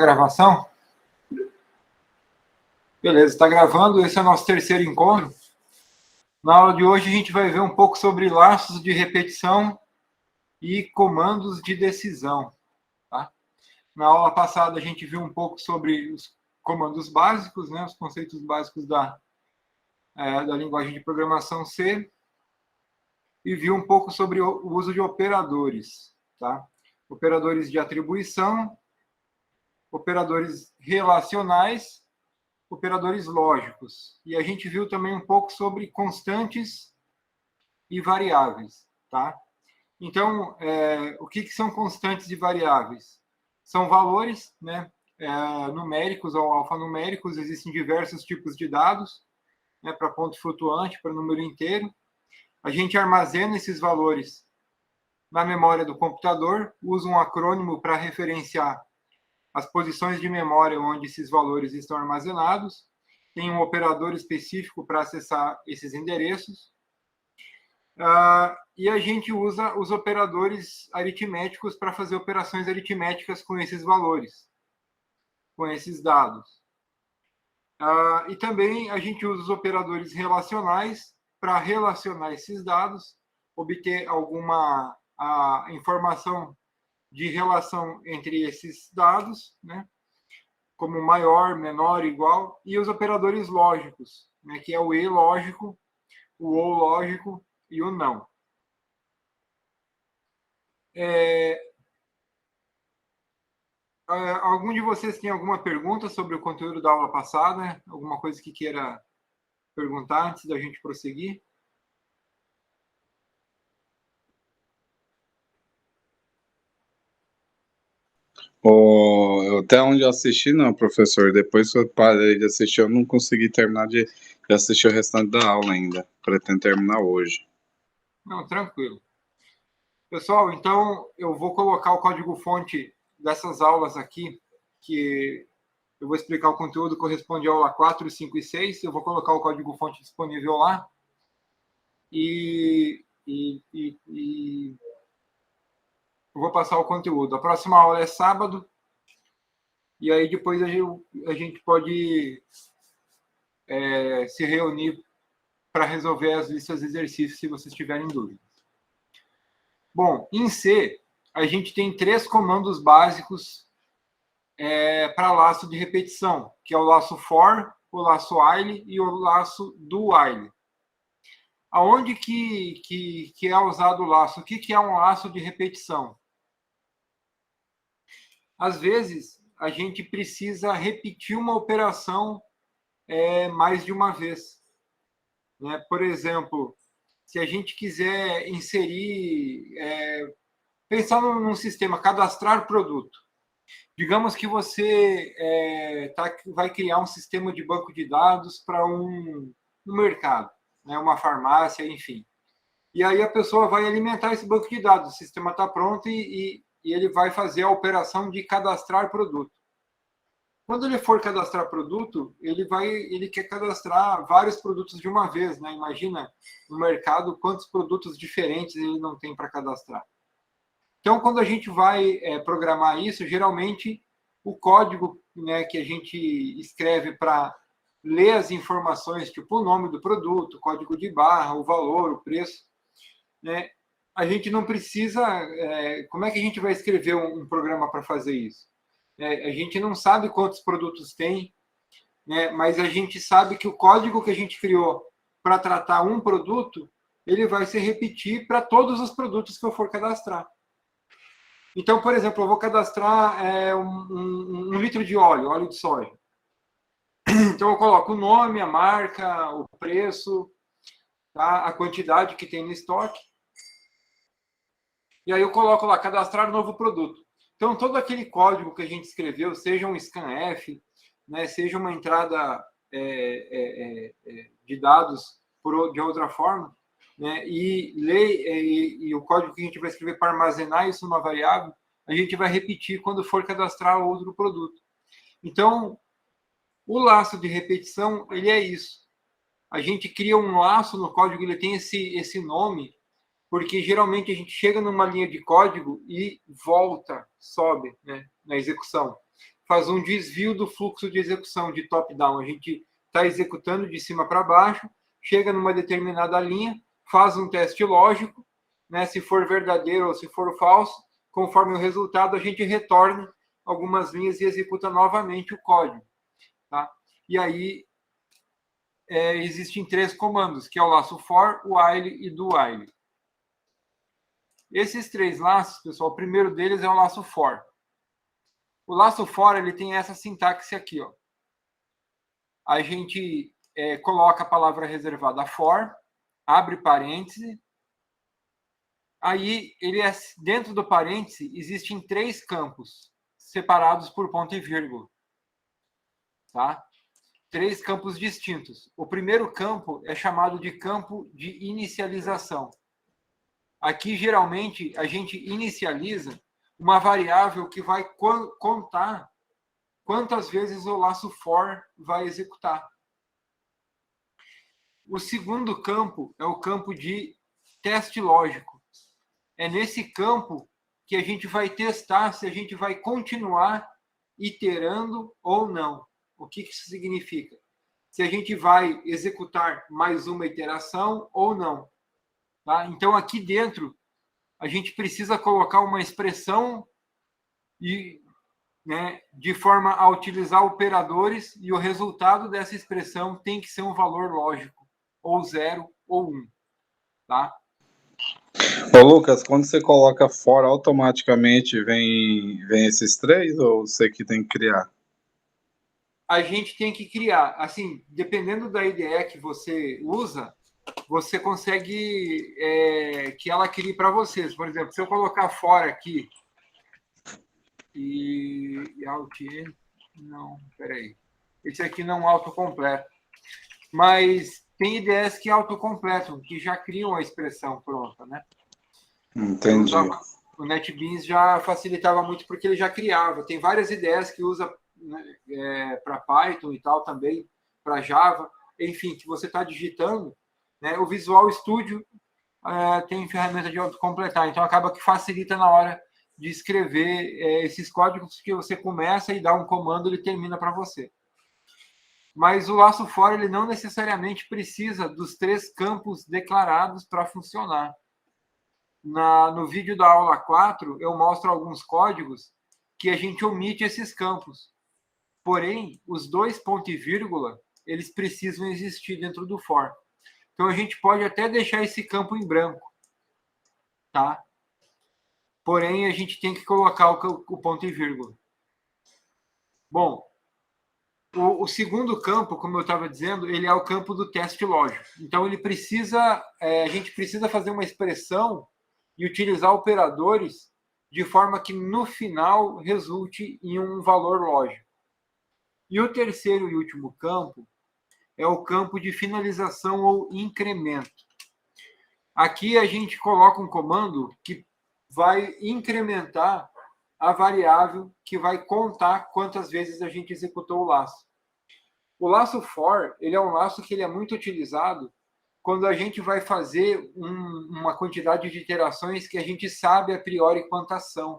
Gravação? Beleza, está gravando. Esse é o nosso terceiro encontro. Na aula de hoje a gente vai ver um pouco sobre laços de repetição e comandos de decisão. Tá? Na aula passada a gente viu um pouco sobre os comandos básicos, né, os conceitos básicos da linguagem de programação C, e viu um pouco sobre o uso de operadores. Tá? Operadores de atribuição, operadores relacionais, operadores lógicos. E a gente viu também um pouco sobre constantes e variáveis, tá? Então, o que são constantes e variáveis? São valores, né, numéricos ou alfanuméricos. Existem diversos tipos de dados, né, para ponto flutuante, para número inteiro. A gente armazena esses valores na memória do computador, usa um acrônimo para referenciar as posições de memória onde esses valores estão armazenados, tem um operador específico para acessar esses endereços, e a gente usa os operadores aritméticos para fazer operações aritméticas com esses valores, com esses dados. E também a gente usa os operadores relacionais para relacionar esses dados, obter alguma informação de relação entre esses dados, né, como maior, menor, igual, e os operadores lógicos, né, que é o e lógico, o ou lógico e o não. Algum de vocês tem alguma pergunta sobre o conteúdo da aula passada? Alguma coisa que queira perguntar antes da gente prosseguir? Até onde eu assisti, não, professor. Depois que eu parei de assistir, eu não consegui terminar de assistir o restante da aula ainda. Pretendo terminar hoje. Não, tranquilo. Pessoal, então eu vou colocar o código-fonte dessas aulas aqui, que eu vou explicar o conteúdo que corresponde à aula 4, 5 e 6. Eu vou colocar o código-fonte disponível lá. E eu vou passar o conteúdo. A próxima aula é sábado. E aí depois a gente pode se reunir para resolver as listas de exercícios, se vocês tiverem dúvidas. Bom, em C, a gente tem 3 comandos básicos para laço de repetição, que é o laço for, o laço while e o laço do while. Aonde que é usado o laço? O que é um laço de repetição? Às vezes, a gente precisa repetir uma operação mais de uma vez. Né? Por exemplo, se a gente quiser inserir, pensar num sistema, cadastrar produto. Digamos que você vai criar um sistema de banco de dados para um mercado, né? Uma farmácia, enfim. E aí a pessoa vai alimentar esse banco de dados, o sistema está pronto e ele vai fazer a operação de cadastrar produto. Quando ele for cadastrar produto, ele quer cadastrar vários produtos de uma vez, né? Imagina no mercado quantos produtos diferentes ele não tem para cadastrar. Então, quando a gente vai programar isso, geralmente o código, né, que a gente escreve para ler as informações, tipo o nome do produto, o código de barra, o valor, o preço, né, a gente não precisa... como é que a gente vai escrever um programa para fazer isso? A gente não sabe quantos produtos tem, né, mas a gente sabe que o código que a gente criou para tratar um produto, ele vai se repetir para todos os produtos que eu for cadastrar. Então, por exemplo, eu vou cadastrar um litro de óleo de soja. Então, eu coloco o nome, a marca, o preço, tá? A quantidade que tem no estoque. E aí eu coloco lá, cadastrar novo produto. Então, todo aquele código que a gente escreveu, seja um scanf, né, seja uma entrada de dados de outra forma, né, e o código que a gente vai escrever para armazenar isso numa variável, a gente vai repetir quando for cadastrar outro produto. Então, o laço de repetição, ele é isso. A gente cria um laço no código, ele tem esse nome, porque geralmente a gente chega numa linha de código e volta, sobe, né, na execução. faz um desvio do fluxo de execução de top-down. A gente está executando de cima para baixo, chega numa determinada linha, faz um teste lógico, né? Se for verdadeiro ou se for falso, conforme o resultado, a gente retorna algumas linhas e executa novamente o código. Tá? E aí, existem 3 comandos, que é o laço for, o while e do while. Esses 3 laços, pessoal, o primeiro deles é o laço for. O laço for, ele tem essa sintaxe aqui, ó. A gente coloca a palavra reservada for, abre parêntese. Aí, dentro do parêntese, existem 3 campos, separados por ponto e vírgula. Tá? 3 campos distintos. O primeiro campo é chamado de campo de inicialização. Aqui, geralmente, a gente inicializa uma variável que vai contar quantas vezes o laço for vai executar. O segundo campo é o campo de teste lógico. É nesse campo que a gente vai testar se a gente vai continuar iterando ou não. O que isso significa? Se a gente vai executar mais uma iteração ou não. Tá? Então, aqui dentro, a gente precisa colocar uma expressão de forma a utilizar operadores, e o resultado dessa expressão tem que ser um valor lógico, ou 0 ou 1. Tá? Ô, Lucas, quando você coloca for, automaticamente vem esses 3 ou você que tem que criar? A gente tem que criar. Assim, dependendo da IDE que você usa, você consegue que ela crie para vocês. Por exemplo, se eu colocar for aqui e alt, não, peraí. Esse aqui não autocompleto. Mas tem IDEs que autocompletam, que já criam a expressão pronta, né? Entendi. O NetBeans já facilitava muito porque ele já criava. Tem várias IDEs que usa para Python e tal também, para Java. Enfim, que você está digitando, né? O Visual Studio tem ferramenta de autocompletar, então acaba que facilita na hora de escrever esses códigos que você começa e dá um comando, ele termina para você. Mas o laço for, ele não necessariamente precisa dos 3 campos declarados para funcionar. No vídeo da aula 4, eu mostro alguns códigos que a gente omite esses campos. Porém, os 2 ponto e vírgula, eles precisam existir dentro do for. Então, a gente pode até deixar esse campo em branco. Tá? Porém, a gente tem que colocar o ponto e vírgula. Bom, o segundo campo, como eu estava dizendo, ele é o campo do teste lógico. Então, ele precisa, a gente precisa fazer uma expressão e utilizar operadores de forma que, no final, resulte em um valor lógico. E o terceiro e último campo é o campo de finalização ou incremento. Aqui a gente coloca um comando que vai incrementar a variável que vai contar quantas vezes a gente executou o laço. O laço for, ele é um laço que ele é muito utilizado quando a gente vai fazer uma quantidade de iterações que a gente sabe a priori quantas são.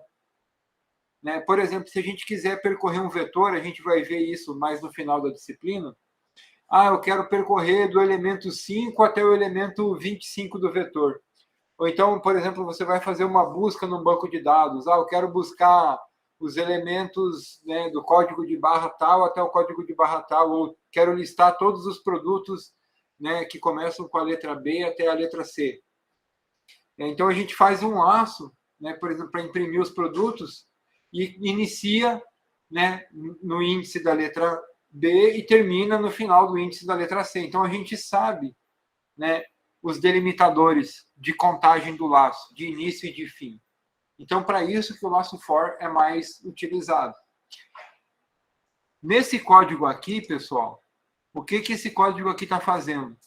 Né? Por exemplo, se a gente quiser percorrer um vetor, a gente vai ver isso mais no final da disciplina. Eu quero percorrer do elemento 5 até o elemento 25 do vetor. Ou então, por exemplo, você vai fazer uma busca num banco de dados. Eu quero buscar os elementos, né, do código de barra tal até o código de barra tal, ou quero listar todos os produtos, né, que começam com a letra B até a letra C. Então, a gente faz um laço, né, por exemplo, para imprimir os produtos, e inicia, né, no índice da letra B e termina no final do índice da letra C. Então, a gente sabe, né, os delimitadores de contagem do laço, de início e de fim. Então, para isso que o laço for é mais utilizado. Nesse código aqui, pessoal, o que esse código aqui está fazendo?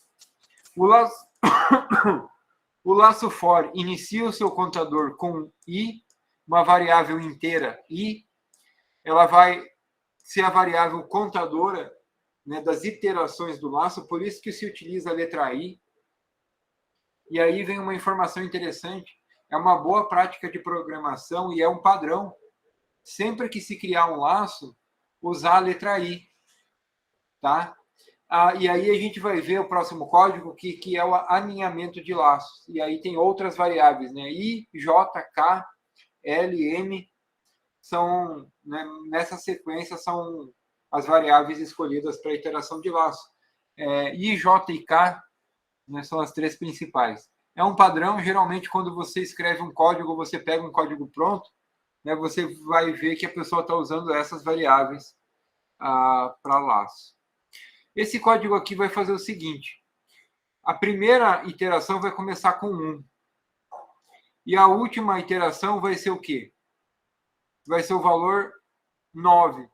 O laço for inicia o seu contador com i, uma variável inteira i. Ela vai ser a variável contadora, né, das iterações do laço, por isso que se utiliza a letra i. E aí vem uma informação interessante. É uma boa prática de programação e é um padrão. Sempre que se criar um laço, usar a letra I. Tá? E aí a gente vai ver o próximo código, que é o alinhamento de laços. E aí tem outras variáveis, né? I, J, K, L, M, são, né, nessa sequência, são as variáveis escolhidas para a iteração de laço. I, J e K, né, são as três principais. É um padrão, geralmente, quando você escreve um código, você pega um código pronto, né, você vai ver que a pessoa está usando essas variáveis para laço. Esse código aqui vai fazer o seguinte: a primeira iteração vai começar com 1. E a última iteração vai ser o quê? Vai ser o valor 9.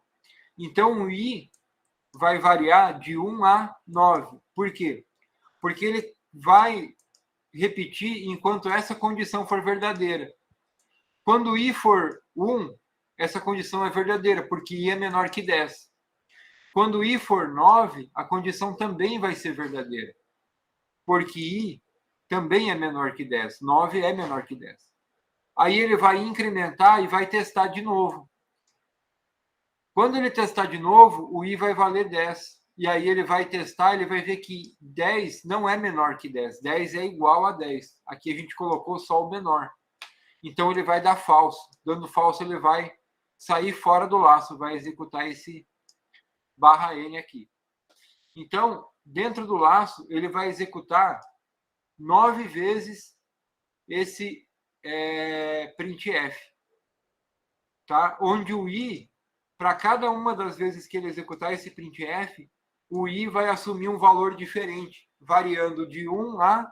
Então, o I vai variar de 1 a 9. Por quê? Porque ele vai repetir enquanto essa condição for verdadeira. Quando I for 1, essa condição é verdadeira, porque I é menor que 10. Quando I for 9, a condição também vai ser verdadeira, porque I também é menor que 10. 9 é menor que 10. Aí ele vai incrementar e vai testar de novo. Quando ele testar de novo, o I vai valer 10. E aí ele vai testar, ele vai ver que 10 não é menor que 10. 10 é igual a 10. Aqui a gente colocou só o menor. Então ele vai dar falso. Dando falso, ele vai sair fora do laço, vai executar esse /n aqui. Então, dentro do laço, ele vai executar 9 vezes esse printf, tá? Onde o i, para cada uma das vezes que ele executar esse printf, o i vai assumir um valor diferente, variando de 1 a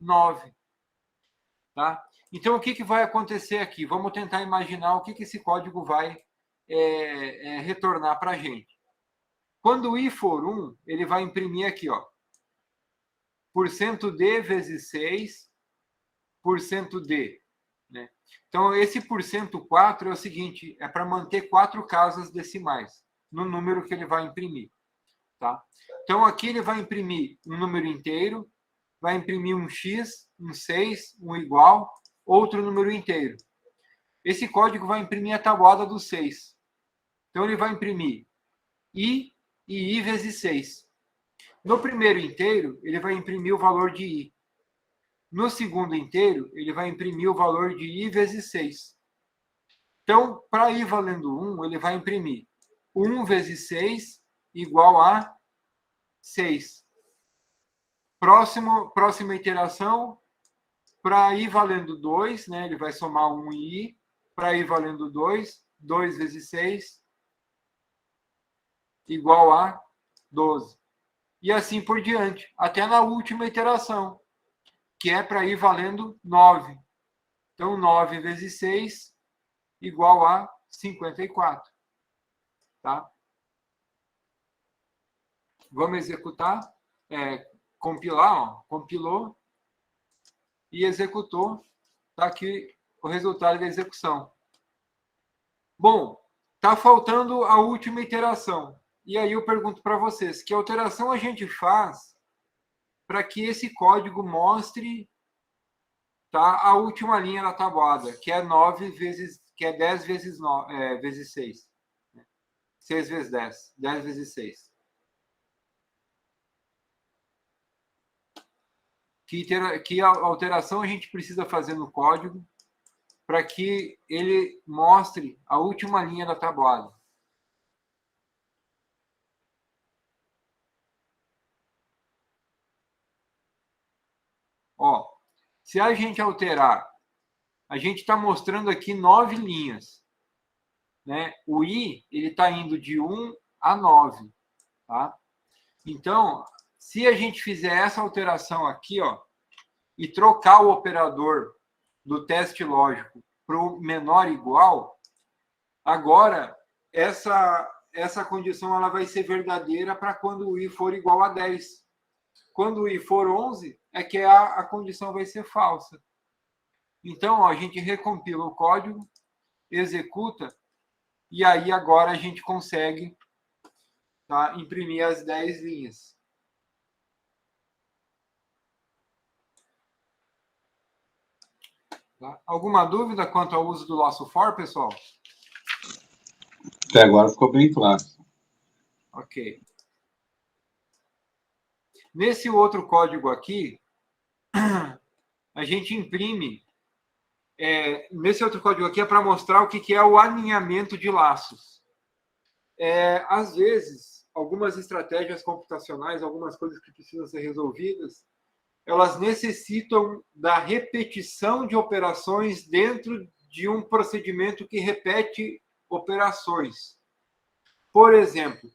9. Tá? Então, o que vai acontecer aqui? Vamos tentar imaginar o que esse código vai retornar para a gente. Quando o i for 1, ele vai imprimir aqui, ó, %d vezes 6, %d. Né? Então, esse %4 é o seguinte, é para manter 4 casas decimais no número que ele vai imprimir. Tá? Então, aqui ele vai imprimir um número inteiro, vai imprimir um x, um 6, um igual, outro número inteiro. Esse código vai imprimir a tabuada do 6. Então, ele vai imprimir i e i vezes 6. No primeiro inteiro, ele vai imprimir o valor de i. No segundo inteiro, ele vai imprimir o valor de i vezes 6. Então, para i valendo 1, ele vai imprimir 1 vezes 6 igual a 6. Próxima iteração, para i valendo 2, né, ele vai somar 1 em i. Para i valendo 2, 2 vezes 6 igual a 12. E assim por diante, até na última iteração, que é para ir valendo 9. Então, 9 vezes 6 igual a 54. Tá? Vamos executar, compilar, ó, compilou e executou. Está aqui o resultado da execução. Bom, está faltando a última iteração. E aí eu pergunto para vocês, que alteração a gente faz para que esse código mostre, tá, a última linha da tabuada, que é 9 vezes, que é 10 vezes, vezes 6. 6 vezes 10. 10 vezes 6. Que alteração a gente precisa fazer no código para que ele mostre a última linha da tabuada? Ó, se a gente alterar, a gente está mostrando aqui 9 linhas. Né? O i ele está indo de 1 a 9. Tá? Então, se a gente fizer essa alteração aqui, ó, e trocar o operador do teste lógico para o menor igual, agora essa condição ela vai ser verdadeira para quando o i for igual a 10. Quando o i for 11, é que a condição vai ser falsa. Então, ó, a gente recompila o código, executa, e aí agora a gente consegue, tá, imprimir as 10 linhas. Tá? Alguma dúvida quanto ao uso do laço for, pessoal? Até agora ficou bem claro. Ok. Nesse outro código aqui, a gente imprime... nesse outro código aqui é para mostrar o que é o alinhamento de laços. Às vezes, algumas estratégias computacionais, algumas coisas que precisam ser resolvidas, elas necessitam da repetição de operações dentro de um procedimento que repete operações. Por exemplo,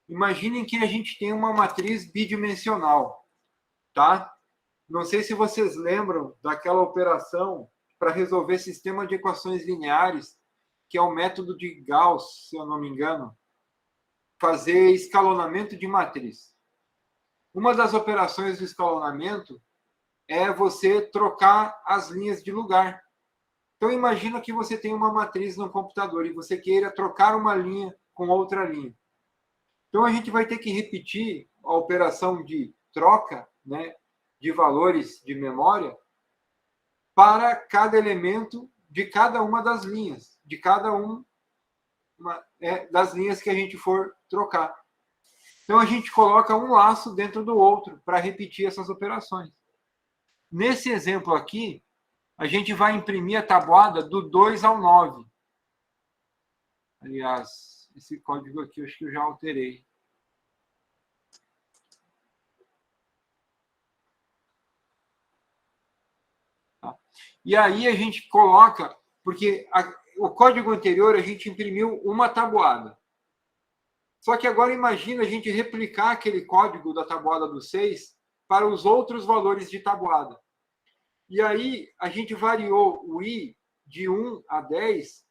imaginem que a gente tem uma matriz bidimensional, tá? Não sei se vocês lembram daquela operação para resolver sistema de equações lineares, que é o método de Gauss, se eu não me engano, fazer escalonamento de matriz. Uma das operações do escalonamento é você trocar as linhas de lugar. Então, imagina que você tem uma matriz no computador e você queira trocar uma linha com outra linha. Então, a gente vai ter que repetir a operação de troca, né, de valores de memória para cada elemento de cada uma das linhas, de cada das linhas que a gente for trocar. Então, a gente coloca um laço dentro do outro para repetir essas operações. Nesse exemplo aqui, a gente vai imprimir a tabuada do 2 ao 9. Aliás, esse código aqui eu acho que eu já alterei. Tá. E aí a gente coloca, porque o código anterior a gente imprimiu uma tabuada. Só que agora imagina a gente replicar aquele código da tabuada do 6 para os outros valores de tabuada. E aí a gente variou o i de 1 a 10,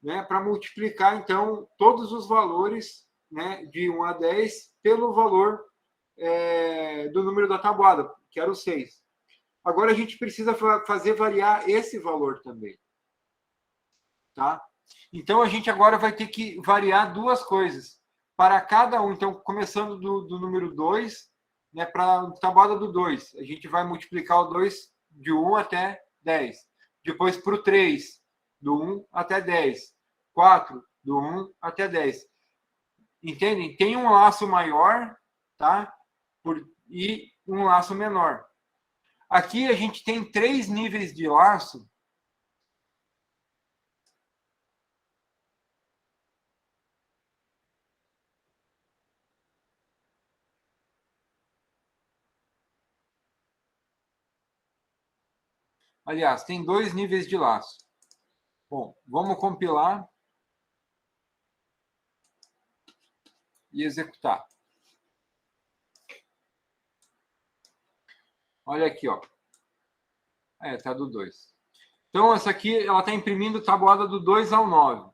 né, para multiplicar, então, todos os valores, né, de 1 a 10 pelo valor do número da tabuada, que era o 6. Agora a gente precisa fazer variar esse valor também. Tá? Então, a gente agora vai ter que variar duas coisas. Para cada um, então, começando do número 2, né, para a tabuada do 2, a gente vai multiplicar o 2 de 1 até 10. Depois, para o 3, do 1 até 10. 4, do 1 até 10. Entendem? Tem um laço maior, tá? E um laço menor. Aqui a gente tem 3 níveis de laço. Aliás, tem 2 níveis de laço. Bom, vamos compilar e executar. Olha aqui, ó. Tá do 2. Então, essa aqui, ela está imprimindo tabuada do 2 ao 9.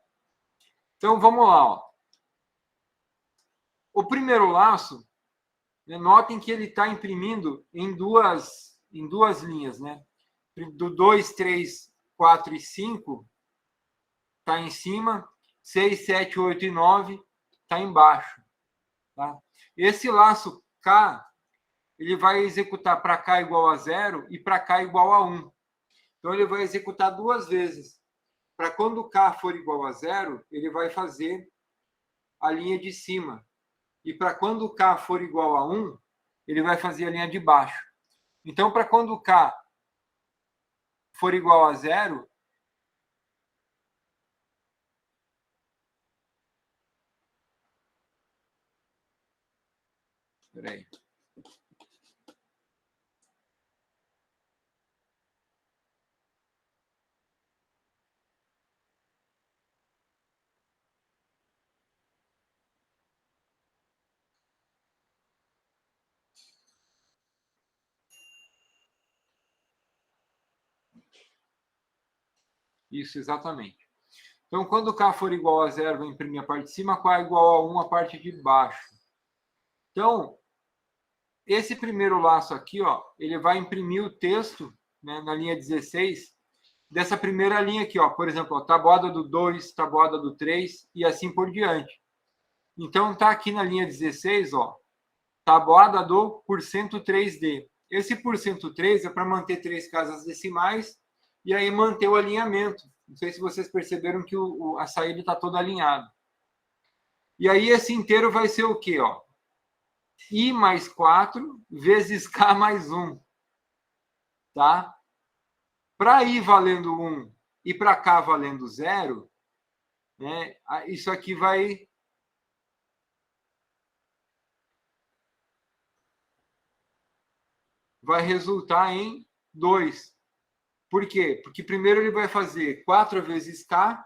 Então, vamos lá, ó. O primeiro laço, né, notem que ele está imprimindo em duas linhas, né? Do 2, 3, 4 e 5 está em cima, 6, 7, 8 e 9 está embaixo. Tá? Esse laço K, ele vai executar para K igual a 0 e para K igual a 1. Então, ele vai executar duas vezes. Para quando K for igual a 0, ele vai fazer a linha de cima. E para quando K for igual a 1, ele vai fazer a linha de baixo. Então, para quando K for igual a 0, espera aí. Isso, exatamente. Então, quando K for igual a 0, vai imprimir a parte de cima, K é igual a 1, a parte de baixo. Então, esse primeiro laço aqui, ó, ele vai imprimir o texto, né, na linha 16, dessa primeira linha aqui, ó. Por exemplo, ó, tabuada do 2, tabuada do 3 e assim por diante. Então, está aqui na linha 16, ó, tabuada do porcento 3D. Esse porcento 3 é para manter 3 casas decimais e aí manter o alinhamento. Não sei se vocês perceberam que a saída está toda alinhada. E aí esse inteiro vai ser o quê? Ó? I mais 4 vezes K mais 1. Tá? Para I valendo 1 e para K valendo 0, né, isso aqui vai resultar em 2. Por quê? Porque primeiro ele vai fazer 4 vezes K,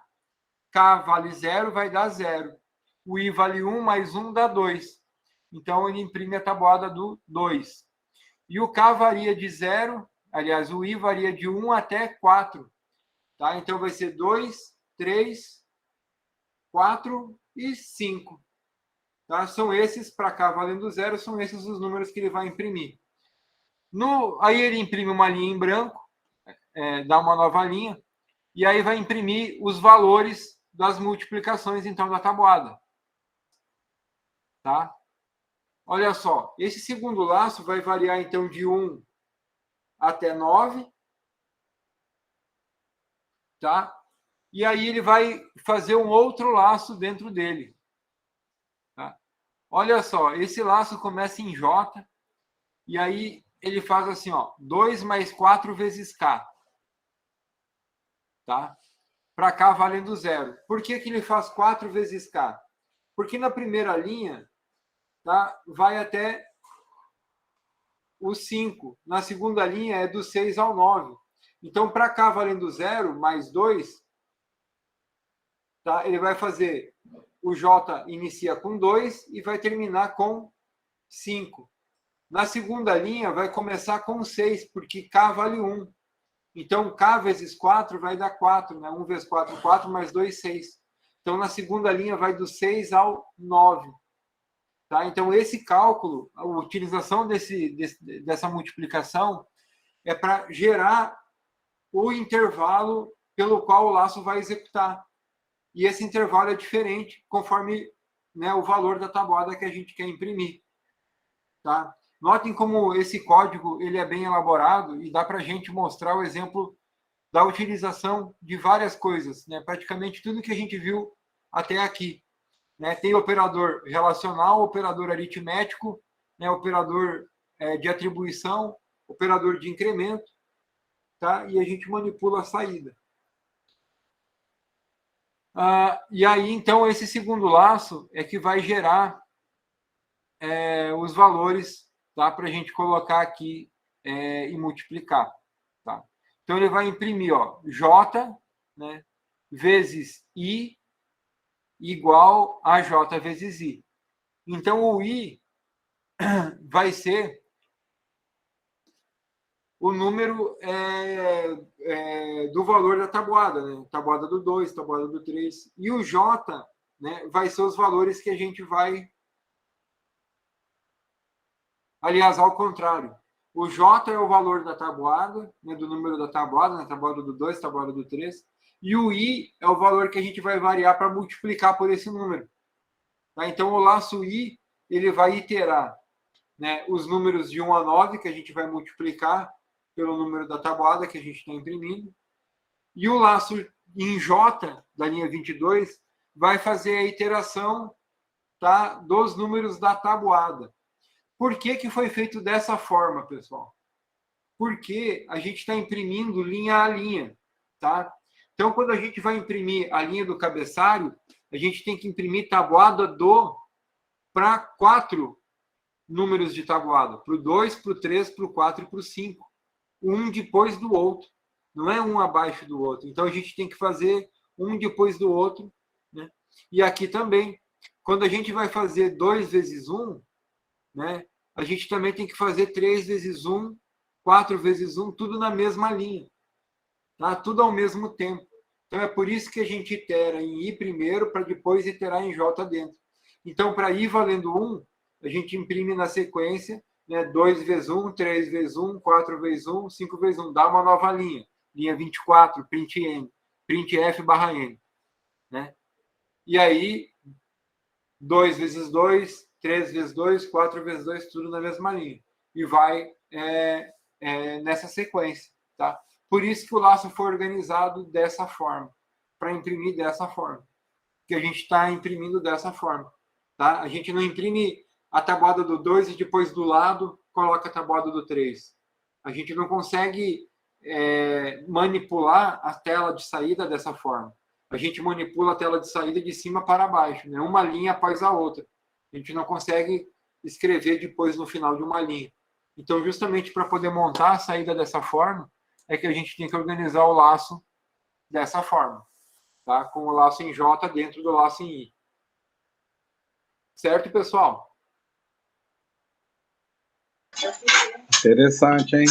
K vale 0, vai dar 0. O I vale 1, mais 1 dá 2. Então, ele imprime a tabuada do 2. E o K varia de 0, aliás, o I varia de 1 até 4. Tá? Então, vai ser 2, 3, 4 e 5. Tá? São esses, para K valendo 0, são esses os números que ele vai imprimir. Aí ele imprime uma linha em branco, dá uma nova linha, e aí vai imprimir os valores das multiplicações, então, da tabuada. Tá? Olha só, esse segundo laço vai variar, então, de 1 até 9. Tá? E aí ele vai fazer um outro laço dentro dele. Tá? Olha só, esse laço começa em J, e aí ele faz assim, ó, 2 mais 4 vezes K. Tá? Para K valendo 0. Por que ele faz 4 vezes K? Porque na primeira linha, tá, vai até o 5. Na segunda linha é do 6 ao 9. Então, para K valendo 0, mais 2, tá, ele vai fazer, o J inicia com 2 e vai terminar com 5. Na segunda linha, vai começar com 6, porque K vale 1. Então, K vezes 4 vai dar 4, né? 1 vezes 4, 4, mais 2, 6. Então, na segunda linha, vai do 6 ao 9. Tá? Então, esse cálculo, a utilização dessa multiplicação é para gerar o intervalo pelo qual o laço vai executar. E esse intervalo é diferente conforme, né, o valor da tabuada que a gente quer imprimir. Tá? Notem como esse código ele é bem elaborado e dá para a gente mostrar o exemplo da utilização de várias coisas, né? Praticamente tudo que a gente viu até aqui. Né? Tem operador relacional, operador aritmético, né? Operador de atribuição, operador de incremento, tá? E a gente manipula a saída. E aí, então, esse segundo laço é que vai gerar os valores, tá? Para a gente colocar aqui e multiplicar. Tá? Então, ele vai imprimir, ó, J, né, vezes I igual a J vezes I. Então, o I vai ser o número do valor da tabuada, né? Tabuada do 2, tabuada do 3. E o J, né, vai ser os valores que a gente vai... Aliás, ao contrário. O J é o valor da tabuada, né, do número da tabuada, né, tabuada do 2, tabuada do 3. E o I é o valor que a gente vai variar para multiplicar por esse número. Tá? Então, o laço I ele vai iterar, né, os números de 1 a 9, que a gente vai multiplicar pelo número da tabuada que a gente está imprimindo. E o laço em J, da linha 22, vai fazer a iteração, tá, dos números da tabuada. Por que foi feito dessa forma, pessoal? Porque a gente está imprimindo linha a linha. Tá? Então, quando a gente vai imprimir a linha do cabeçalho, a gente tem que imprimir tabuada do para 4 números de tabuada. Para o 2, para o 3, para o 4 e para o 5. Um depois do outro. Não é um abaixo do outro. Então, a gente tem que fazer um depois do outro. Né? E aqui também. Quando a gente vai fazer 2 vezes 1, né, a gente também tem que fazer 3 vezes 1, 4 vezes 1, tudo na mesma linha. Tá? Tudo ao mesmo tempo. Então, é por isso que a gente itera em I primeiro, para depois iterar em J dentro. Então, para I valendo 1, a gente imprime na sequência, né, 2 vezes 1, 3 vezes 1, 4 vezes 1, 5 vezes 1. Dá uma nova linha. Linha 24, print N, print F barra N. Né? E aí, 2 vezes 2, 3 vezes 2, 4 vezes 2, tudo na mesma linha. E vai nessa sequência. Tá? Por isso que o laço foi organizado dessa forma, para imprimir dessa forma. Que a gente está imprimindo dessa forma. Tá? A gente não imprime a tabuada do 2 e depois do lado coloca a tabuada do 3. A gente não consegue manipular a tela de saída dessa forma. A gente manipula a tela de saída de cima para baixo, né? Uma linha após a outra. A gente não consegue escrever depois no final de uma linha. Então, justamente para poder montar a saída dessa forma, é que a gente tem que organizar o laço dessa forma, tá? Com o laço em J dentro do laço em I. Certo, pessoal? Interessante, hein?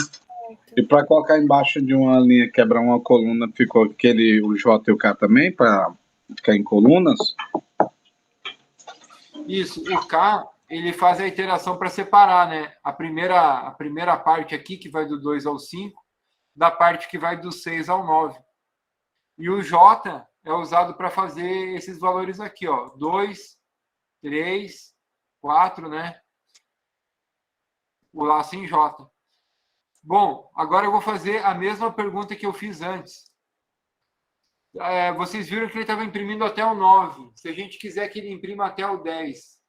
E para colocar embaixo de uma linha, quebrar uma coluna, ficou aquele o J e o K também, para ficar em colunas? Isso, o K, ele faz a iteração para separar, né? A primeira parte aqui, que vai do 2 ao 5, da parte que vai do 6 ao 9. E o J é usado para fazer esses valores aqui, ó. 2, 3, 4, né? O laço em J. Bom, agora eu vou fazer a mesma pergunta que eu fiz antes. Vocês viram que ele estava imprimindo até o 9. Se a gente quiser que ele imprima até o 10,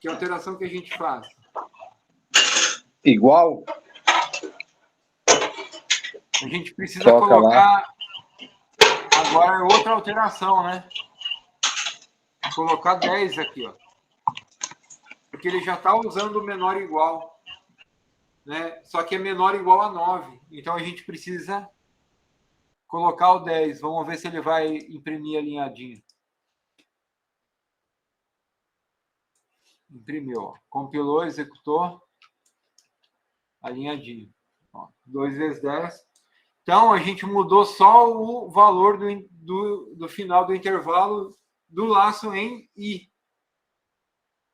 que alteração que a gente faz? Igual? A gente precisa Coloca colocar lá. agora outra alteração, né? Vou colocar 10 aqui, ó. Porque ele já está usando o menor igual, né? Só que é menor igual a 9. Então a gente precisa colocar o 10. Vamos ver se ele vai imprimir alinhadinho. Imprimiu, ó. Compilou, executou, alinhadinho. Ó, 2 vezes 10. Então, a gente mudou só o valor do final do intervalo do laço em I.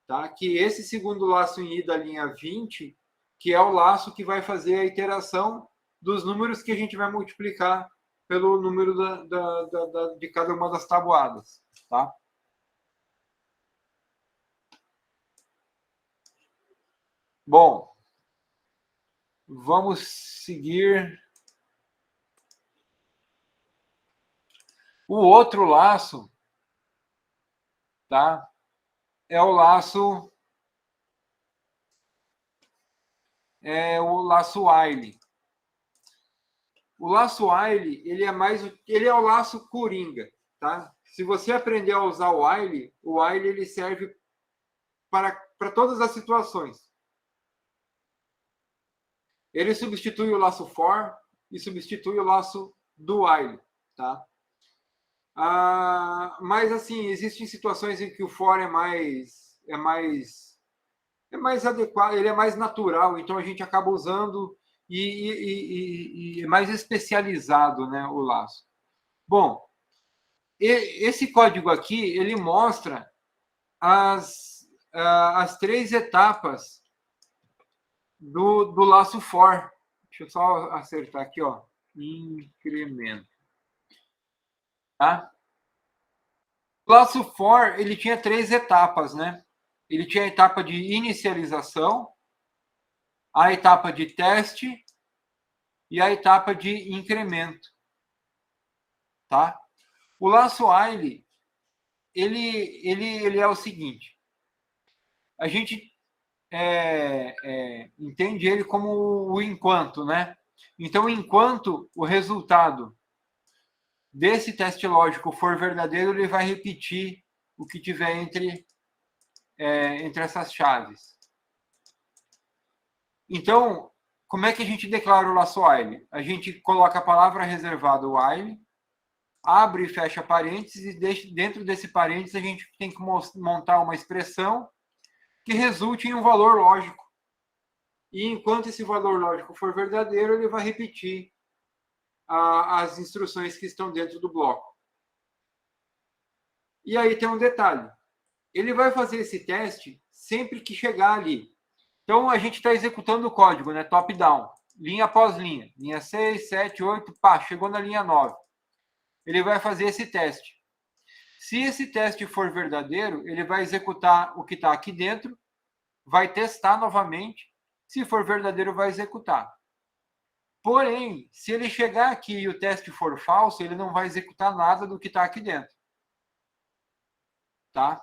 Tá? Que esse segundo laço em I da linha 20, que é o laço que vai fazer a iteração dos números que a gente vai multiplicar pelo número de cada uma das tabuadas. Tá? Bom, vamos seguir. O outro laço, tá? É o laço while. O laço while, ele é o laço coringa, tá? Se você aprender a usar o while ele serve para todas as situações. Ele substitui o laço for e substitui o laço do while, tá? Mas assim, existem situações em que o for é mais adequado, ele é mais natural, então a gente acaba usando e é mais especializado, né, o laço. Bom, esse código aqui, ele mostra as 3 etapas do laço for. Deixa eu só acertar aqui, ó. Incremento. Tá? O laço for, ele tinha 3 etapas, né? Ele tinha a etapa de inicialização, a etapa de teste e a etapa de incremento. Tá? O laço while, ele é o seguinte. A gente entende ele como o enquanto, né? Então, enquanto o resultado desse teste lógico for verdadeiro, ele vai repetir o que tiver entre essas chaves. Então, como é que a gente declara o laço while? A gente coloca a palavra reservada while, abre e fecha parênteses, e dentro desse parênteses a gente tem que montar uma expressão que resulte em um valor lógico. E enquanto esse valor lógico for verdadeiro, ele vai repetir as instruções que estão dentro do bloco. E aí tem um detalhe. Ele vai fazer esse teste sempre que chegar ali. Então, a gente está executando o código, né? Top-down, linha após linha. Linha 6, 7, 8, pá, chegou na linha 9. Ele vai fazer esse teste. Se esse teste for verdadeiro, ele vai executar o que está aqui dentro, vai testar novamente. Se for verdadeiro, vai executar. Porém, se ele chegar aqui e o teste for falso, ele não vai executar nada do que está aqui dentro. Tá?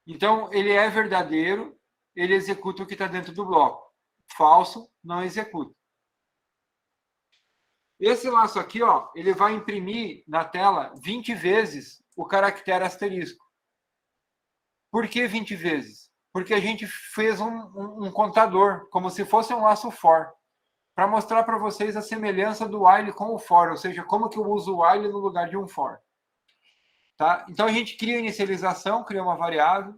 Então, ele é verdadeiro, ele executa o que está dentro do bloco. Falso, não executa. Esse laço aqui, ó, ele vai imprimir na tela 20 vezes o caractere asterisco. Por que 20 vezes? Porque a gente fez um contador, como se fosse um laço for, para mostrar para vocês a semelhança do while com o for, ou seja, como que eu uso o while no lugar de um for. Tá? Então, a gente cria a inicialização, cria uma variável.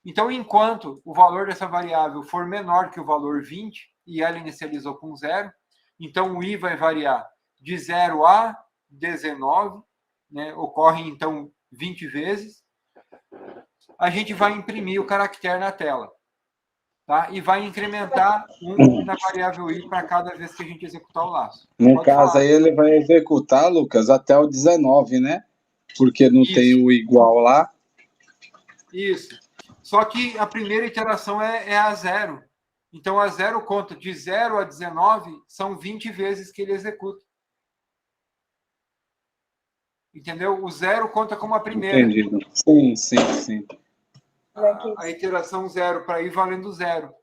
Então, enquanto o valor dessa variável for menor que o valor 20, e ela inicializou com 0, então o i vai variar de 0 a 19, né? Ocorre, então, 20 vezes. A gente vai imprimir o caractere na tela. Tá? E vai incrementar 1 na variável i para cada vez que a gente executar o laço. No Pode caso falar. aí, ele vai executar, Lucas, até o 19, né? Porque não Isso. tem o igual lá. Isso. Só que a primeira iteração é a 0. Então, a 0 conta de 0 a 19, são 20 vezes que ele executa. Entendeu? O 0 conta como a primeira. Entendido. Sim, sim, sim. A iteração 0 para ir valendo 0.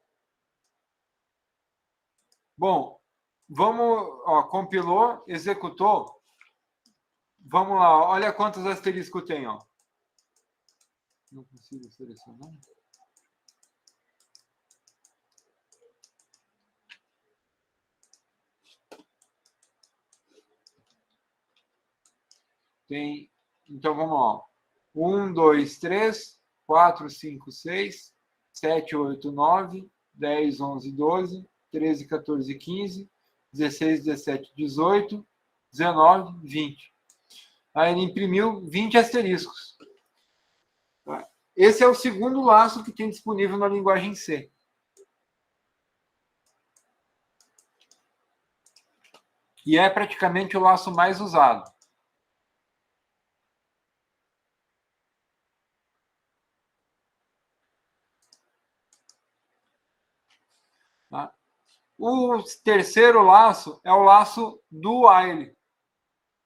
Bom, vamos, ó, compilou, executou. Vamos lá, olha quantos asteriscos tem, ó. Não consigo selecionar. Tem, então vamos lá. 1, 2, 3, 4, 5, 6, 7, 8, 9, 10, 11, 12, 13, 14, 15, 16, 17, 18, 19, 20. Aí ele imprimiu 20 asteriscos. Esse é o segundo laço que tem disponível na linguagem C. E é praticamente o laço mais usado. Tá? O terceiro laço é o laço do while.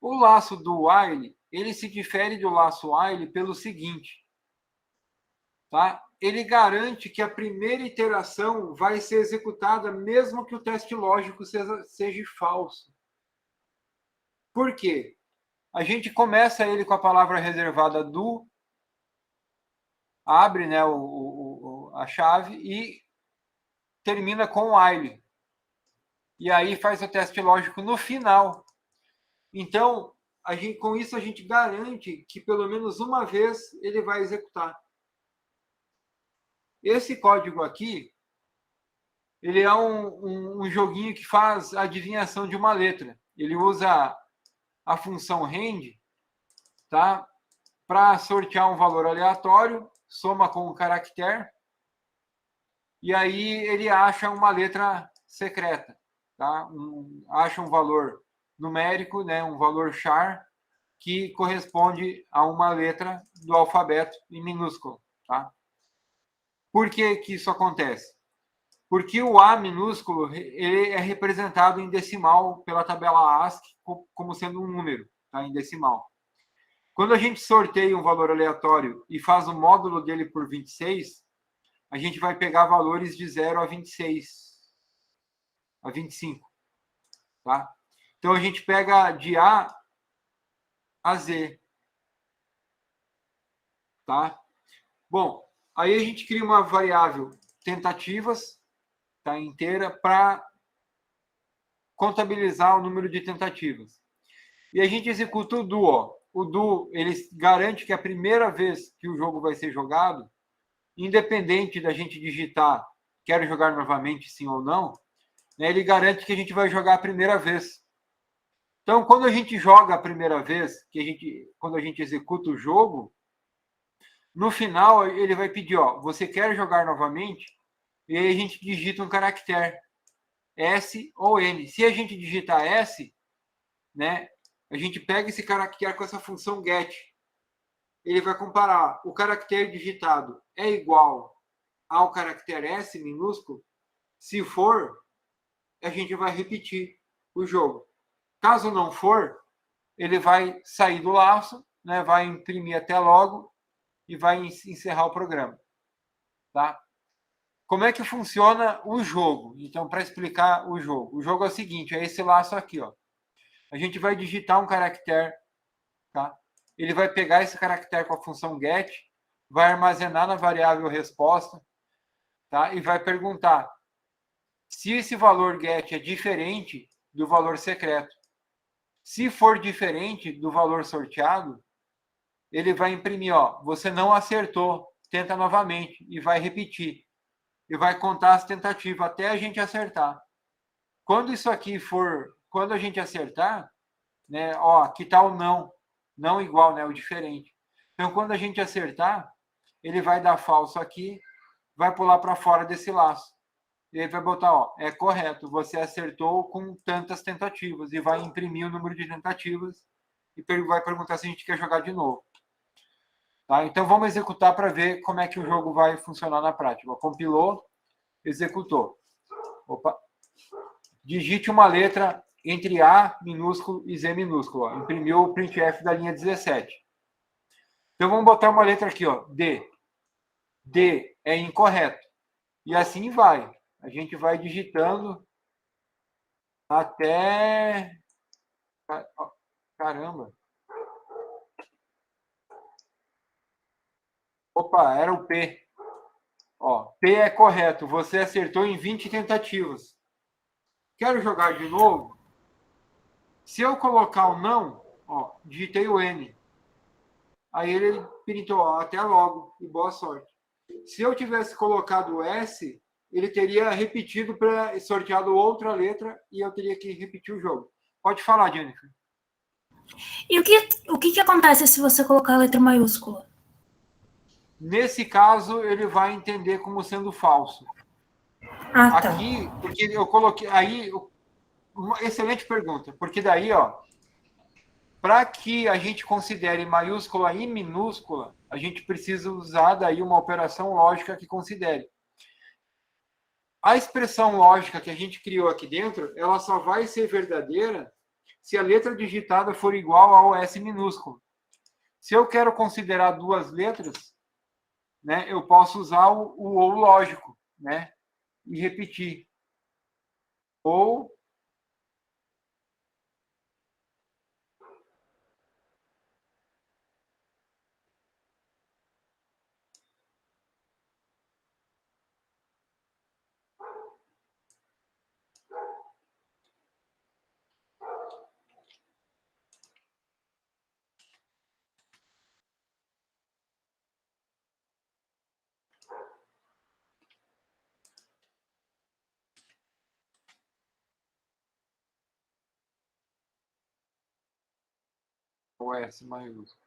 O laço do while, ele se difere do laço while pelo seguinte, tá? Ele garante que a primeira iteração vai ser executada mesmo que o teste lógico seja falso. Por quê? A gente começa ele com a palavra reservada do, abre, né, a chave e termina com o while. E aí faz o teste lógico no final. Então, com isso a gente garante que pelo menos uma vez ele vai executar. Esse código aqui, ele é um joguinho que faz a adivinhação de uma letra. Ele usa a função rand, tá? Para sortear um valor aleatório, soma com um caractere, e aí ele acha uma letra secreta, tá? Acha um valor numérico, né? Um valor char, que corresponde a uma letra do alfabeto em minúsculo, tá? Por que que isso acontece? Porque o A minúsculo ele é representado em decimal pela tabela ASCII como sendo um número, tá? Em decimal. Quando a gente sorteia um valor aleatório e faz o módulo dele por 26, a gente vai pegar valores de 0 a 26, a 25, tá? Então, a gente pega de A a Z, tá? Bom, aí a gente cria uma variável tentativas, tá, inteira, para contabilizar o número de tentativas. E a gente executa o do, ó. O do, ele garante que a primeira vez que o jogo vai ser jogado, independente da gente digitar quero jogar novamente, sim ou não, né, ele garante que a gente vai jogar a primeira vez. Então, quando a gente joga a primeira vez, quando a gente executa o jogo, no final ele vai pedir, ó, você quer jogar novamente? E aí a gente digita um caractere, S ou N. Se a gente digitar S, né, a gente pega esse caractere com essa função get. Ele vai comparar o caractere digitado é igual ao caractere S minúsculo. Se for, a gente vai repetir o jogo. Caso não for, ele vai sair do laço, né, vai imprimir até logo e vai encerrar o programa. tá? Como é que funciona o jogo? Então, para explicar o jogo é o seguinte, é esse laço aqui, ó. A gente vai digitar um caractere, tá? Ele vai pegar esse caractere com a função get, vai armazenar na variável resposta, tá? E vai perguntar se esse valor get é diferente do valor secreto. Se for diferente do valor sorteado, ele vai imprimir, ó, você não acertou, tenta novamente, e vai repetir. E vai contar as tentativas até a gente acertar. Quando isso aqui for, quando a gente acertar, né, ó, aqui tá o não igual, né, o diferente. Então, quando a gente acertar, ele vai dar falso aqui, vai pular para fora desse laço. E aí vai botar, ó, é correto, você acertou com tantas tentativas, e vai imprimir o número de tentativas e vai perguntar se a gente quer jogar de novo. Tá? Então, vamos executar para ver como é que o jogo vai funcionar na prática. Compilou, executou. Opa. Digite uma letra entre A minúsculo e Z minúsculo. Ó. Imprimiu o printf da linha 17. Então, vamos botar uma letra aqui, ó, D. D é incorreto. E assim vai. A gente vai digitando até... Caramba. Opa, era o P. Ó, P é correto. Você acertou em 20 tentativas. Quero jogar de novo? Se eu colocar o não, ó, digitei o N. Aí ele printou, ó, até logo e boa sorte. Se eu tivesse colocado o S, ele teria repetido para sorteado outra letra e eu teria que repetir o jogo. Pode falar, Jennifer. E o que acontece se você colocar a letra maiúscula? Nesse caso, ele vai entender como sendo falso. Ah, tá. Aqui, porque eu coloquei... Aí, uma excelente pergunta, porque daí, ó, para que a gente considere maiúscula e minúscula, a gente precisa usar daí uma operação lógica que considere. A expressão lógica que a gente criou aqui dentro, ela só vai ser verdadeira se a letra digitada for igual ao S minúsculo. Se eu quero considerar duas letras, né, eu posso usar o ou lógico, né, e repetir. Ou o S maiúsculo.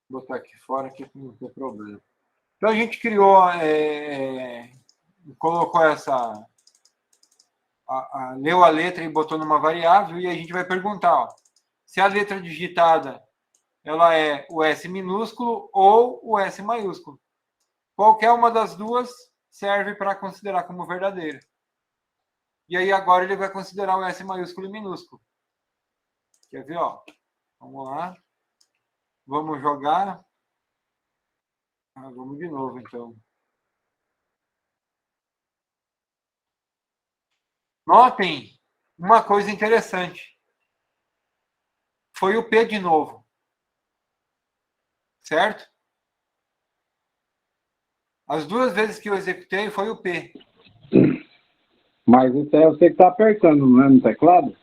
Vou botar aqui fora que não tem problema. Então a gente criou, colocou essa, leu a letra e botou numa variável e a gente vai perguntar, ó, se a letra digitada ela é o S minúsculo ou o S maiúsculo. Qualquer uma das duas serve para considerar como verdadeira. E aí agora ele vai considerar o S maiúsculo e minúsculo. Quer ver, ó? Vamos lá. Vamos jogar. Vamos de novo, então. Notem uma coisa interessante. Foi o P de novo. Certo? As duas vezes que eu executei foi o P. Mas isso é você que está apertando, não é, no teclado?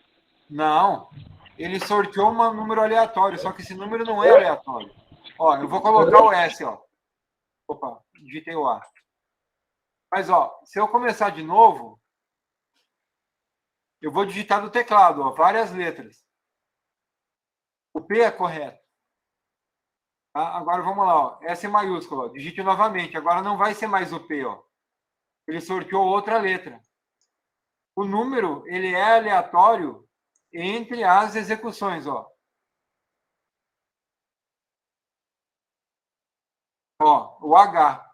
Não. Ele sorteou um número aleatório, só que esse número não é aleatório. Ó, eu vou colocar o S, ó. Opa, digitei o A. Mas, ó, se eu começar de novo, eu vou digitar no teclado, ó, várias letras. O P é correto. Tá? Agora vamos lá, ó. S maiúsculo, ó. Digite novamente. Agora não vai ser mais o P, ó. Ele sorteou outra letra. O número, ele é aleatório entre as execuções, ó. Ó, o H.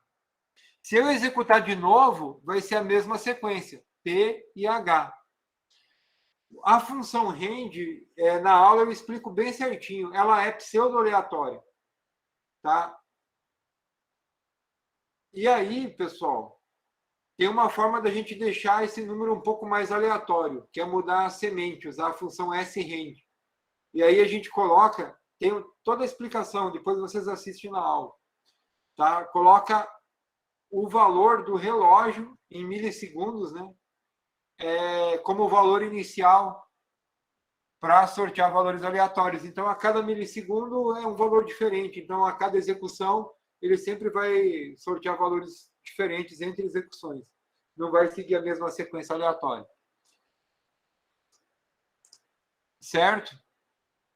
Se eu executar de novo, vai ser a mesma sequência, P e H. A função range, na aula eu explico bem certinho, ela é pseudo-aleatória. Tá? E aí, pessoal, tem uma forma da gente deixar esse número um pouco mais aleatório, que é mudar a semente, usar a função sRange. E aí a gente coloca, tem toda a explicação, depois vocês assistem na aula. Tá? Coloca o valor do relógio em milissegundos, né? Como valor inicial para sortear valores aleatórios. Então, a cada milissegundo é um valor diferente. Então, a cada execução, ele sempre vai sortear valores diferentes entre execuções. Não vai seguir a mesma sequência aleatória. Certo?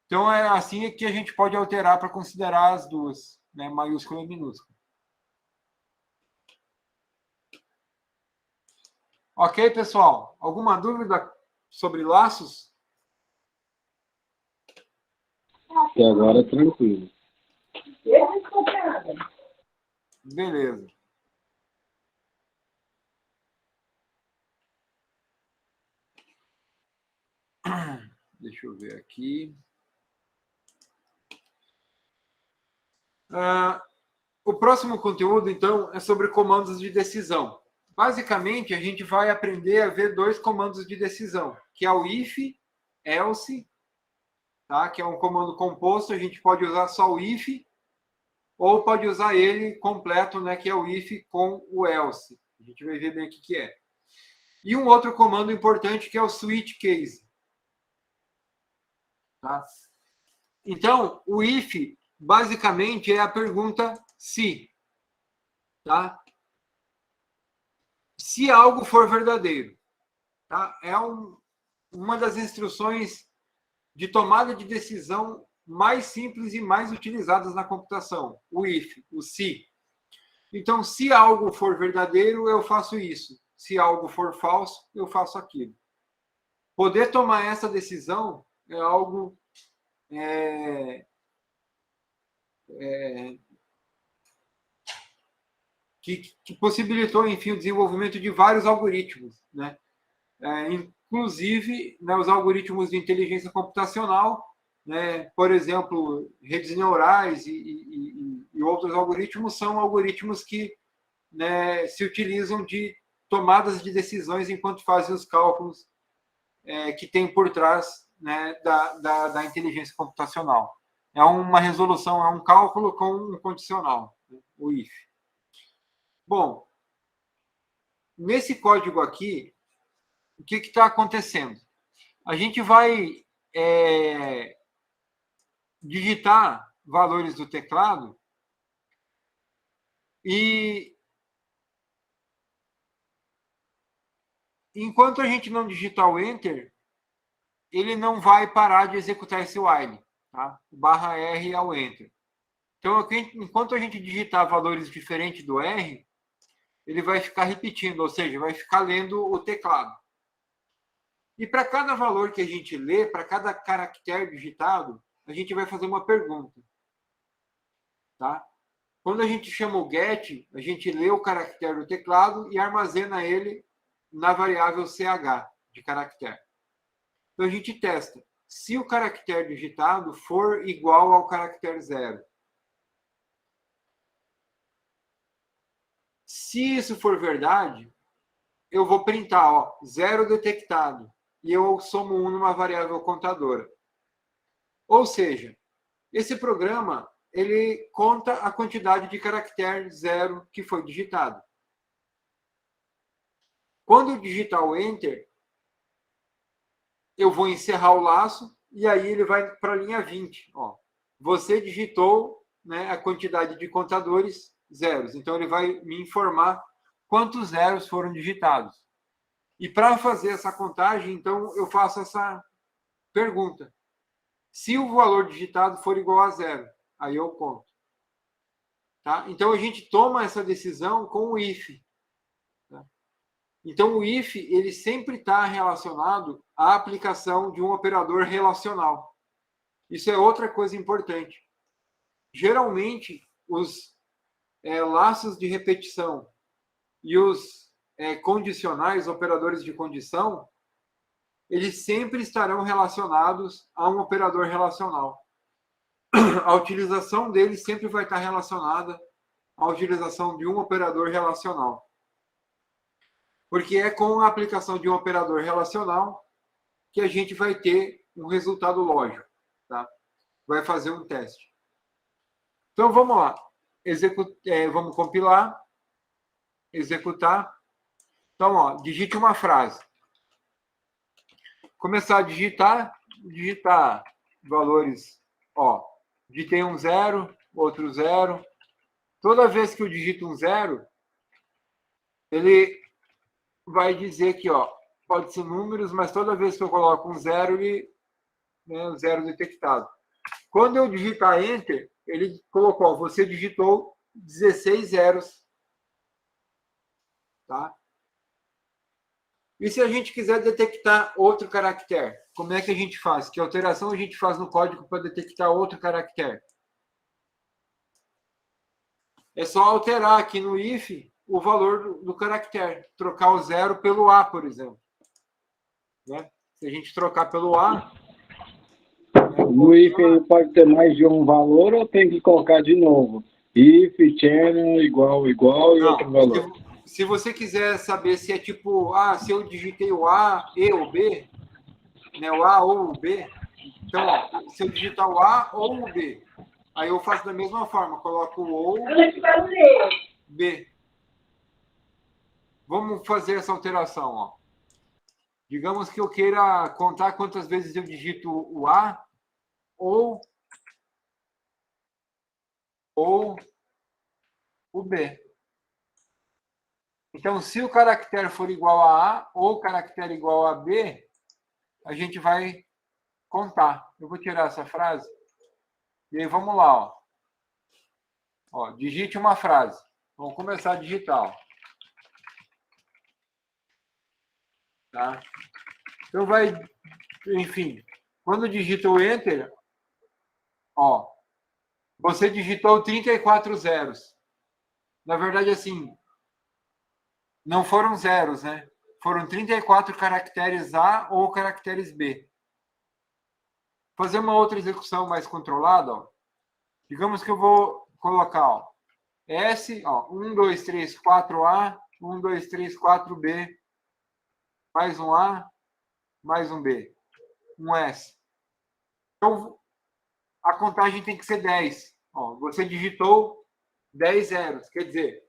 Então, é assim que a gente pode alterar para considerar as duas, né? Maiúscula e minúscula. Ok, pessoal? Alguma dúvida sobre laços? Até agora, tranquilo. Beleza. Deixa eu ver aqui. O próximo conteúdo, então, é sobre comandos de decisão. Basicamente, a gente vai aprender a ver dois comandos de decisão, que é o if, else, tá? Que é um comando composto, a gente pode usar só o if, ou pode usar ele completo, né? Que é o if com o else. A gente vai ver bem o que é. E um outro comando importante, que é o switch case. Tá? Então, o if, basicamente, é a pergunta se. Tá? Se algo for verdadeiro. Tá? É uma das instruções de tomada de decisão mais simples e mais utilizadas na computação. O if, o se. Então, se algo for verdadeiro, eu faço isso. Se algo for falso, eu faço aquilo. Poder tomar essa decisão é algo que possibilitou, enfim, o desenvolvimento de vários algoritmos, né? Inclusive, né, os algoritmos de inteligência computacional, né, por exemplo, redes neurais e outros algoritmos são algoritmos que, né, se utilizam de tomadas de decisões enquanto fazem os cálculos que tem por trás, né, da inteligência computacional. É uma resolução, é um cálculo com um condicional, né, o if. Bom, nesse código aqui, o que está acontecendo? A gente vai digitar valores do teclado e enquanto a gente não digitar o Enter, ele não vai parar de executar esse while. Tá? Barra R é o Enter. Então, enquanto a gente digitar valores diferentes do R, ele vai ficar repetindo, ou seja, vai ficar lendo o teclado. E para cada valor que a gente lê, para cada caractere digitado, a gente vai fazer uma pergunta. Tá? Quando a gente chama o get, a gente lê o caractere do teclado e armazena ele na variável ch de caractere. Então, a gente testa. Se o caractere digitado for igual ao caractere 0. Se isso for verdade, eu vou printar, ó, 0 detectado. E eu somo 1 numa variável contadora. Ou seja, esse programa ele conta a quantidade de caractere 0 que foi digitado. Quando eu digitar o Enter, eu vou encerrar o laço e aí ele vai para a linha 20. Ó. Você digitou, né, a quantidade de contadores zeros. Então, ele vai me informar quantos zeros foram digitados. E para fazer essa contagem, então, eu faço essa pergunta. Se o valor digitado for igual a 0, aí eu conto. Tá? Então, a gente toma essa decisão com o if. Tá? Então, o if ele sempre está relacionado à aplicação de um operador relacional. Isso é outra coisa importante. Geralmente, os laços de repetição e os condicionais, operadores de condição, eles sempre estarão relacionados a um operador relacional. A utilização deles sempre vai estar relacionada à utilização de um operador relacional. Porque é com a aplicação de um operador relacional que a gente vai ter um resultado lógico, tá? Vai fazer um teste. Então, vamos lá. Vamos compilar, executar. Então, ó, digite uma frase. Começar a digitar valores, ó. Digitei um 0, outro 0. Toda vez que eu digito um 0, ele vai dizer que, ó, pode ser números, mas toda vez que eu coloco um 0, ele, né, um 0 detectado. Quando eu digitar Enter, ele colocou, ó, você digitou 16 zeros. Tá? E se a gente quiser detectar outro caractere, como é que a gente faz? Que alteração a gente faz no código para detectar outro caractere? É só alterar aqui no if o valor do caractere. Trocar o 0 pelo A, por exemplo. Né? Se a gente trocar pelo A... No if ele pode ter mais de um valor ou tem que colocar de novo? If, channel, igual e outro valor. Se você quiser saber se é tipo, se eu digitei o A, E ou B, né, o A ou o B, então, ó, se eu digitar o A ou o B, aí eu faço da mesma forma, coloco o ou, B. Vamos fazer essa alteração, ó. Digamos que eu queira contar quantas vezes eu digito o A ou o B. Então, se o caractere for igual a A ou o caractere igual a B, a gente vai contar. Eu vou tirar essa frase. E aí, vamos lá. Ó, digite uma frase. Vamos começar a digitar. Ó. Tá? Então, enfim, quando digita o Enter, ó, você digitou 34 zeros. Na verdade, assim, não foram zeros, né? Foram 34 caracteres A ou caracteres B. Fazer uma outra execução mais controlada, ó. Digamos que eu vou colocar, ó, S, ó, 1, 2, 3, 4A, 1, 2, 3, 4B, mais um A, mais um B, um S. Então, a contagem tem que ser 10. Ó, você digitou 10 zeros, quer dizer,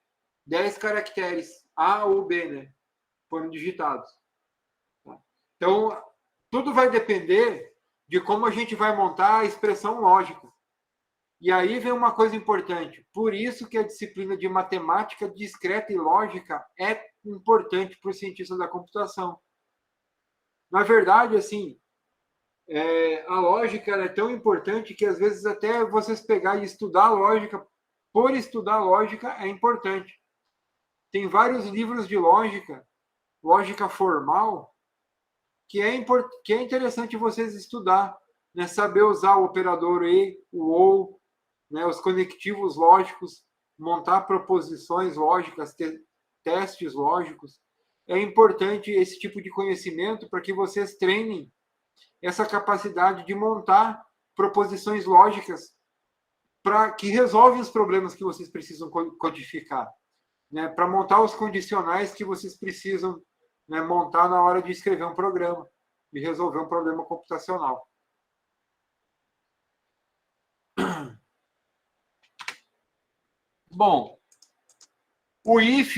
10 caracteres A ou B, né? Foram digitados. Então, tudo vai depender de como a gente vai montar a expressão lógica. E aí vem uma coisa importante. Por isso que a disciplina de matemática discreta e lógica é importante para o cientista da computação. Na verdade, assim, a lógica é tão importante que, às vezes, até vocês pegarem e estudar lógica, por estudar lógica, é importante. Tem vários livros de lógica formal, que é interessante vocês estudar, né? Saber usar o operador e, o ou, né? Os conectivos lógicos, montar proposições lógicas, testes lógicos. É importante esse tipo de conhecimento para que vocês treinem essa capacidade de montar proposições lógicas que resolvem os problemas que vocês precisam codificar, né? Para montar os condicionais que vocês precisam, né, montar na hora de escrever um programa e resolver um problema computacional. Bom, o if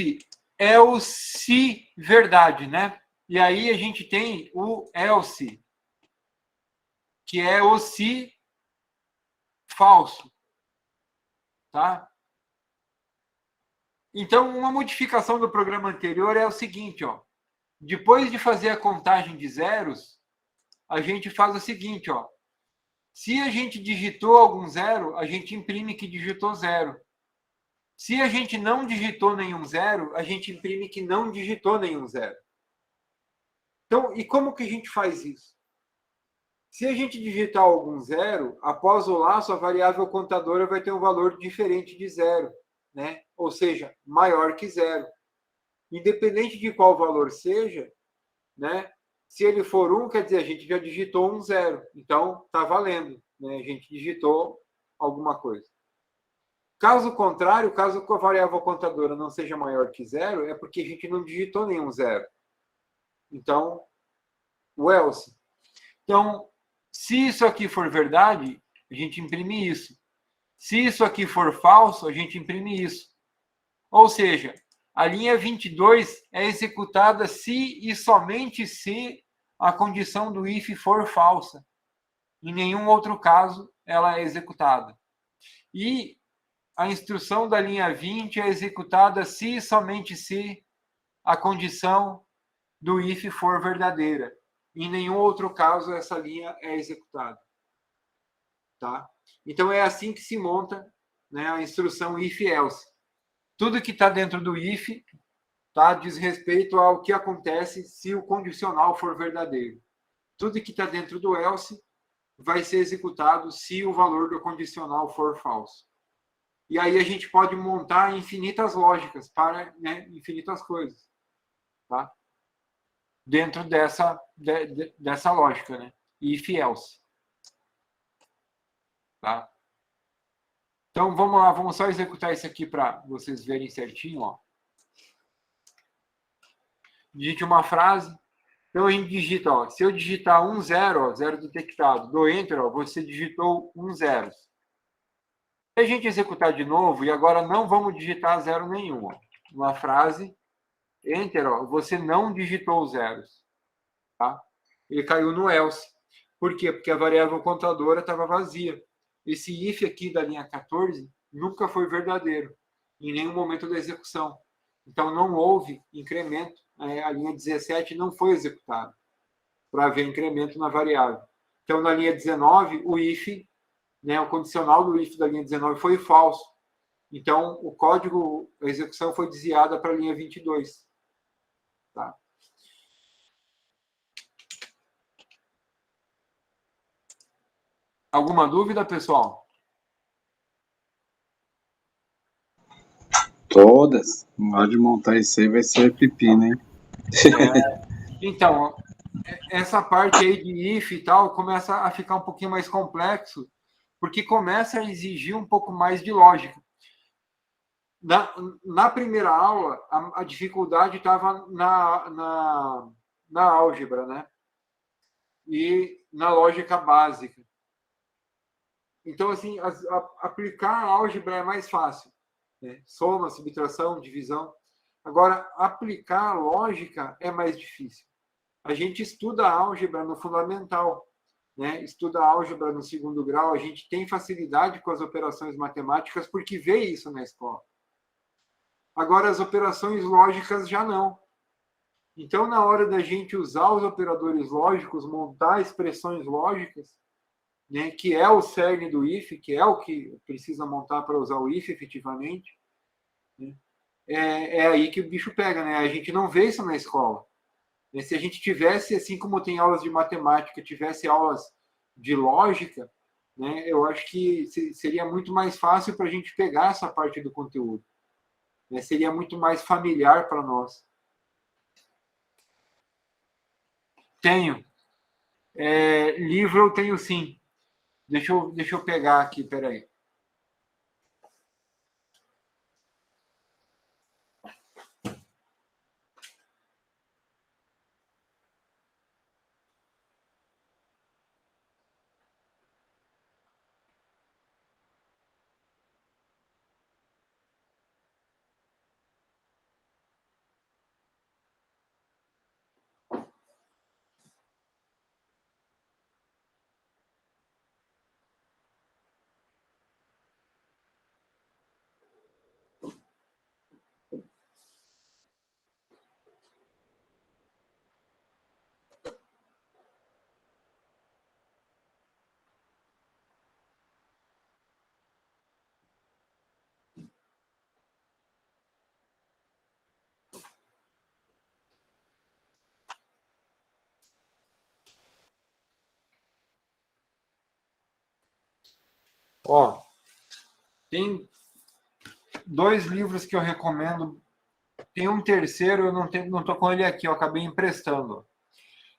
é o se verdade, né? E aí a gente tem o else, que é o se falso, tá? Então, uma modificação do programa anterior é o seguinte, ó. Depois de fazer a contagem de zeros, a gente faz o seguinte, ó. Se a gente digitou algum zero, a gente imprime que digitou zero. Se a gente não digitou nenhum zero, a gente imprime que não digitou nenhum zero. Então, e como que a gente faz isso? Se a gente digitar algum zero, após o laço, a variável contadora vai ter um valor diferente de zero, né? Ou seja, maior que zero. Independente de qual valor seja, né? Se ele for 1, quer dizer, a gente já digitou um 0. Então, está valendo, né? A gente digitou alguma coisa. Caso contrário, caso a variável contadora não seja maior que 0, é porque a gente não digitou nenhum 0. Então, o else. Então, se isso aqui for verdade, a gente imprime isso. Se isso aqui for falso, a gente imprime isso. Ou seja, a linha 22 é executada se e somente se a condição do if for falsa. Em nenhum outro caso, ela é executada. E a instrução da linha 20 é executada se e somente se a condição do if for verdadeira. Em nenhum outro caso, essa linha é executada. Tá? Então, é assim que se monta, né, a instrução if-else. Tudo que está dentro do if, tá, diz respeito ao que acontece se o condicional for verdadeiro. Tudo que está dentro do else vai ser executado se o valor do condicional for falso. E aí a gente pode montar infinitas lógicas para, né, infinitas coisas. Tá? Dentro dessa lógica, né? If-else. Tá? Então, vamos lá, vamos só executar isso aqui para vocês verem certinho. Ó. Digite uma frase. Então, a gente digita, ó, se eu digitar 1, 0, ó, 0 detectado, dou Enter, ó, você digitou 1, 0. Se a gente executar de novo, e agora não vamos digitar 0 nenhum. Ó. Uma frase, Enter, ó, você não digitou zeros. Tá? Ele caiu no else. Por quê? Porque a variável contadora estava vazia. Esse if aqui da linha 14 nunca foi verdadeiro, em nenhum momento da execução. Então, não houve incremento. A linha 17 não foi executada para haver incremento na variável. Então, na linha 19, o if, né, o condicional do if da linha 19 foi falso. Então, o código, a execução foi desviada para a linha 22. Tá? Alguma dúvida, pessoal? Todas. Na hora de montar isso aí vai ser pepino, hein? Então, essa parte aí de if e tal começa a ficar um pouquinho mais complexo, porque começa a exigir um pouco mais de lógica. Na primeira aula, a dificuldade estava na álgebra, né? E na lógica básica. Então, assim, aplicar a álgebra é mais fácil. Né? Soma, subtração, divisão. Agora, aplicar a lógica é mais difícil. A gente estuda a álgebra no fundamental, né? Estuda a álgebra no segundo grau, a gente tem facilidade com as operações matemáticas porque vê isso na escola. Agora, as operações lógicas já não. Então, na hora da gente usar os operadores lógicos, montar expressões lógicas, né, que é o cerne do if, que é o que precisa montar para usar o if efetivamente, né, é aí que o bicho pega, né? A gente não vê isso na escola. Se a gente tivesse, assim como tem aulas de matemática, tivesse aulas de lógica, né, eu acho que seria muito mais fácil para a gente pegar essa parte do conteúdo. Né? Seria muito mais familiar para nós. Tenho. Livro eu tenho sim. Deixa eu pegar aqui, peraí. Ó, tem 2 livros que eu recomendo. Tem um terceiro, eu não estou com ele aqui, eu acabei emprestando.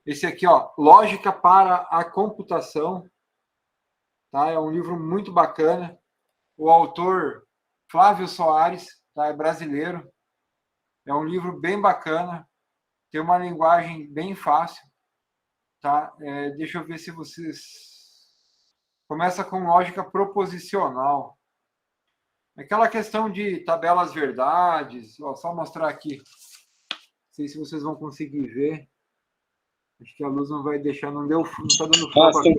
Esse aqui, ó, Lógica para a Computação. Tá? É um livro muito bacana. O autor Flávio Soares, tá? É brasileiro. É um livro bem bacana. Tem uma linguagem bem fácil. Tá? Deixa eu ver se vocês... Começa com lógica proposicional. Aquela questão de tabelas verdades. Ó, só mostrar aqui. Não sei se vocês vão conseguir ver. Acho que a luz não vai deixar, não está dando foco. Afasta um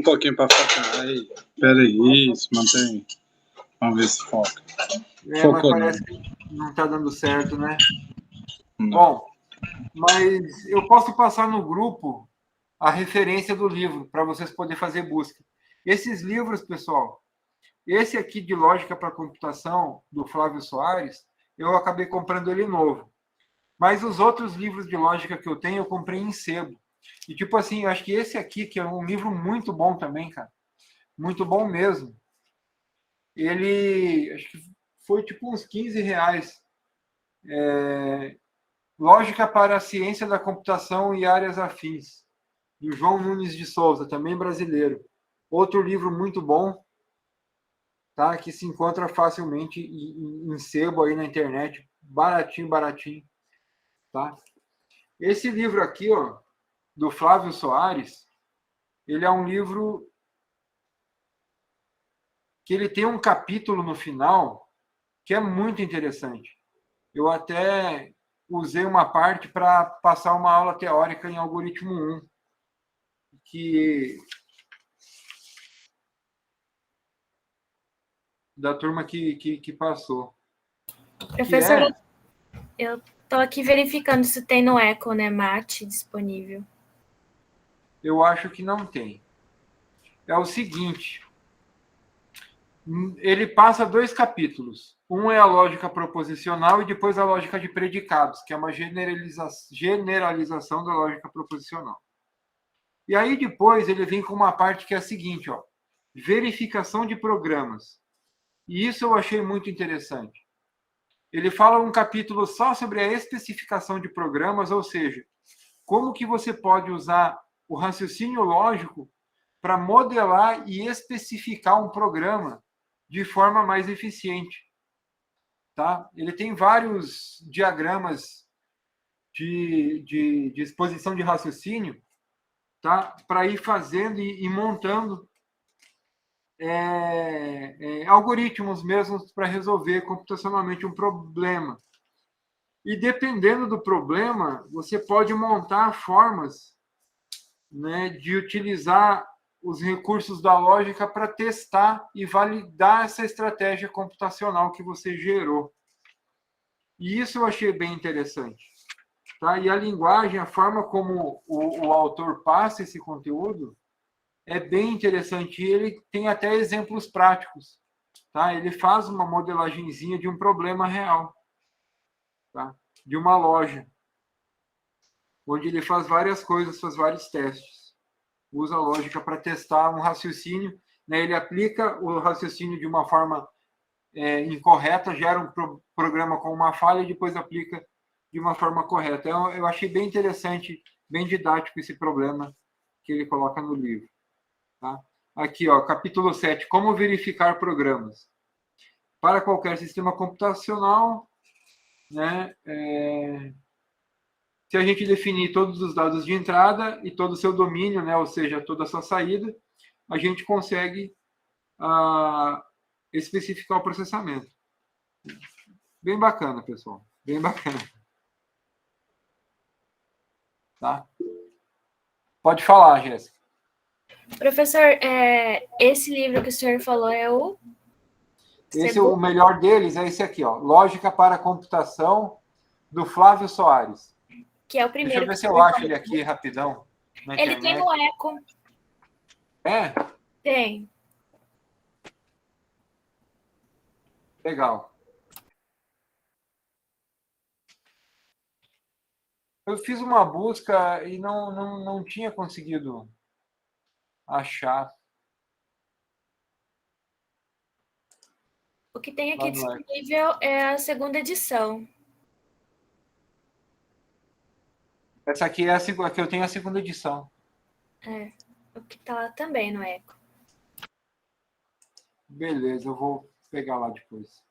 pouquinho para focar. Aí, peraí, isso, mantém. Vamos ver se foca. Mas parece que não está dando certo, né? Não. Bom, mas eu posso passar no grupo a referência do livro, para vocês poderem fazer busca. Esses livros, pessoal, esse aqui de Lógica para a Computação, do Flávio Soares, eu acabei comprando ele novo. Mas os outros livros de lógica que eu tenho, eu comprei em sebo. E, tipo assim, eu acho que esse aqui, que é um livro muito bom também, cara. Muito bom mesmo. Ele, acho que foi tipo uns R$15. Lógica para a Ciência da Computação e Áreas Afins, do João Nunes de Souza, também brasileiro. Outro livro muito bom, tá? Que se encontra facilmente em sebo aí na internet. Baratinho, baratinho. Tá? Esse livro aqui, ó, do Flávio Soares, ele é um livro que ele tem um capítulo no final que é muito interessante. Eu até usei uma parte para passar uma aula teórica em algoritmo 1, que da turma que passou. Professor, eu estou aqui verificando se tem no Eco, né, Mate disponível. Eu acho que não tem. É o seguinte, ele passa 2 capítulos. Um é a lógica proposicional e depois a lógica de predicados, que é uma generalização da lógica proposicional. E aí depois ele vem com uma parte que é a seguinte, ó, verificação de programas. E isso eu achei muito interessante. Ele fala um capítulo só sobre a especificação de programas, ou seja, como que você pode usar o raciocínio lógico para modelar e especificar um programa de forma mais eficiente. Tá? Ele tem vários diagramas de exposição de raciocínio, tá? Para ir fazendo e montando algoritmos mesmos para resolver computacionalmente um problema. E dependendo do problema, você pode montar formas, né, de utilizar os recursos da lógica para testar e validar essa estratégia computacional que você gerou. E isso eu achei bem interessante. Tá? E a linguagem, a forma como o autor passa esse conteúdo, é bem interessante. E ele tem até exemplos práticos. Tá? Ele faz uma modelagenzinha de um problema real. Tá? De uma loja. Onde ele faz várias coisas, faz vários testes. Usa a lógica para testar um raciocínio. Né? Ele aplica o raciocínio de uma forma incorreta, gera um programa com uma falha e depois aplica de uma forma correta. Eu achei bem interessante, bem didático esse problema que ele coloca no livro. Tá? Aqui, ó, capítulo 7, como verificar programas. Para qualquer sistema computacional, né, se a gente definir todos os dados de entrada e todo o seu domínio, né, ou seja, toda a sua saída, a gente consegue especificar o processamento. Bem bacana, pessoal. Bem bacana. Tá? Pode falar, Jéssica. Professor, esse livro que o senhor falou é o... Esse, o melhor deles é esse aqui, ó, Lógica para a Computação, do Flávio Soares. Que é o primeiro. Deixa eu ver se eu acho ele aqui rapidão. Ele tem no Eco. É? Tem. Legal. Eu fiz uma busca e não tinha conseguido achar. O que tem aqui disponível é a segunda edição. Essa aqui é a que eu tenho a segunda edição. É, o que tá lá também no Eco. Beleza, eu vou pegar lá depois.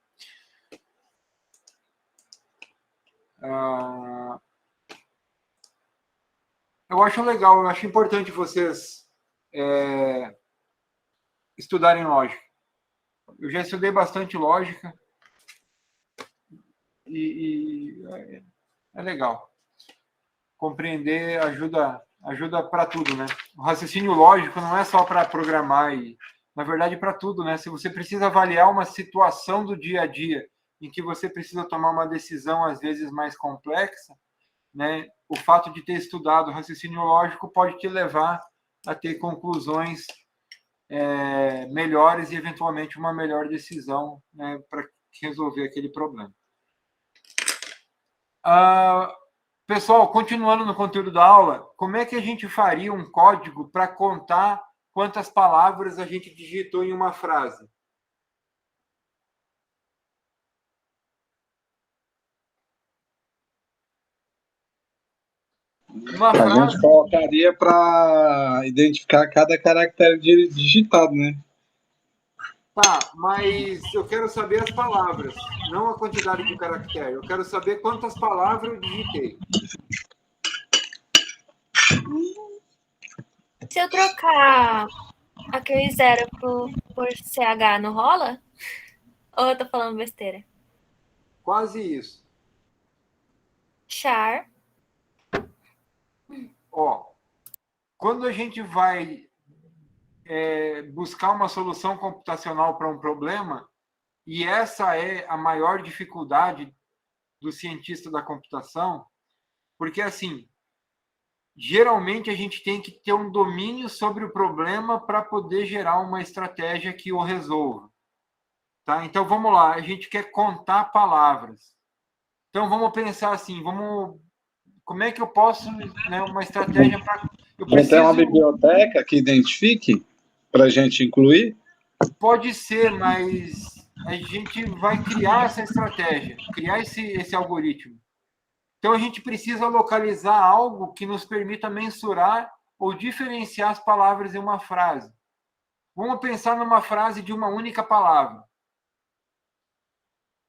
Eu acho legal, eu acho importante vocês estudarem lógica. Eu já estudei bastante lógica e é legal. Compreender ajuda para tudo, né? O raciocínio lógico não é só para programar e, na verdade, para tudo, né? Se você precisa avaliar uma situação do dia a dia em que você precisa tomar uma decisão às vezes mais complexa, né? O fato de ter estudado raciocínio lógico pode te levar a ter conclusões melhores e eventualmente uma melhor decisão, né, para resolver aquele problema. Pessoal, continuando no conteúdo da aula, como é que a gente faria um código para contar quantas palavras a gente digitou em uma frase? A gente colocaria para identificar cada caractere digitado, né? Tá, mas eu quero saber as palavras, não a quantidade de caractere. Eu quero saber quantas palavras eu digitei. Se eu trocar aquele 0 por CH, não rola? Ou eu tô falando besteira? Quase isso. Char. Ó, quando a gente vai buscar uma solução computacional para um problema, e essa é a maior dificuldade do cientista da computação, porque, assim, geralmente a gente tem que ter um domínio sobre o problema para poder gerar uma estratégia que o resolva. Tá? Então, vamos lá, a gente quer contar palavras. Então, vamos pensar assim, como é que eu posso, né, uma estratégia para... Não tem uma biblioteca que identifique para a gente incluir? Pode ser, mas a gente vai criar essa estratégia, criar esse algoritmo. Então, a gente precisa localizar algo que nos permita mensurar ou diferenciar as palavras em uma frase. Vamos pensar numa frase de uma única palavra.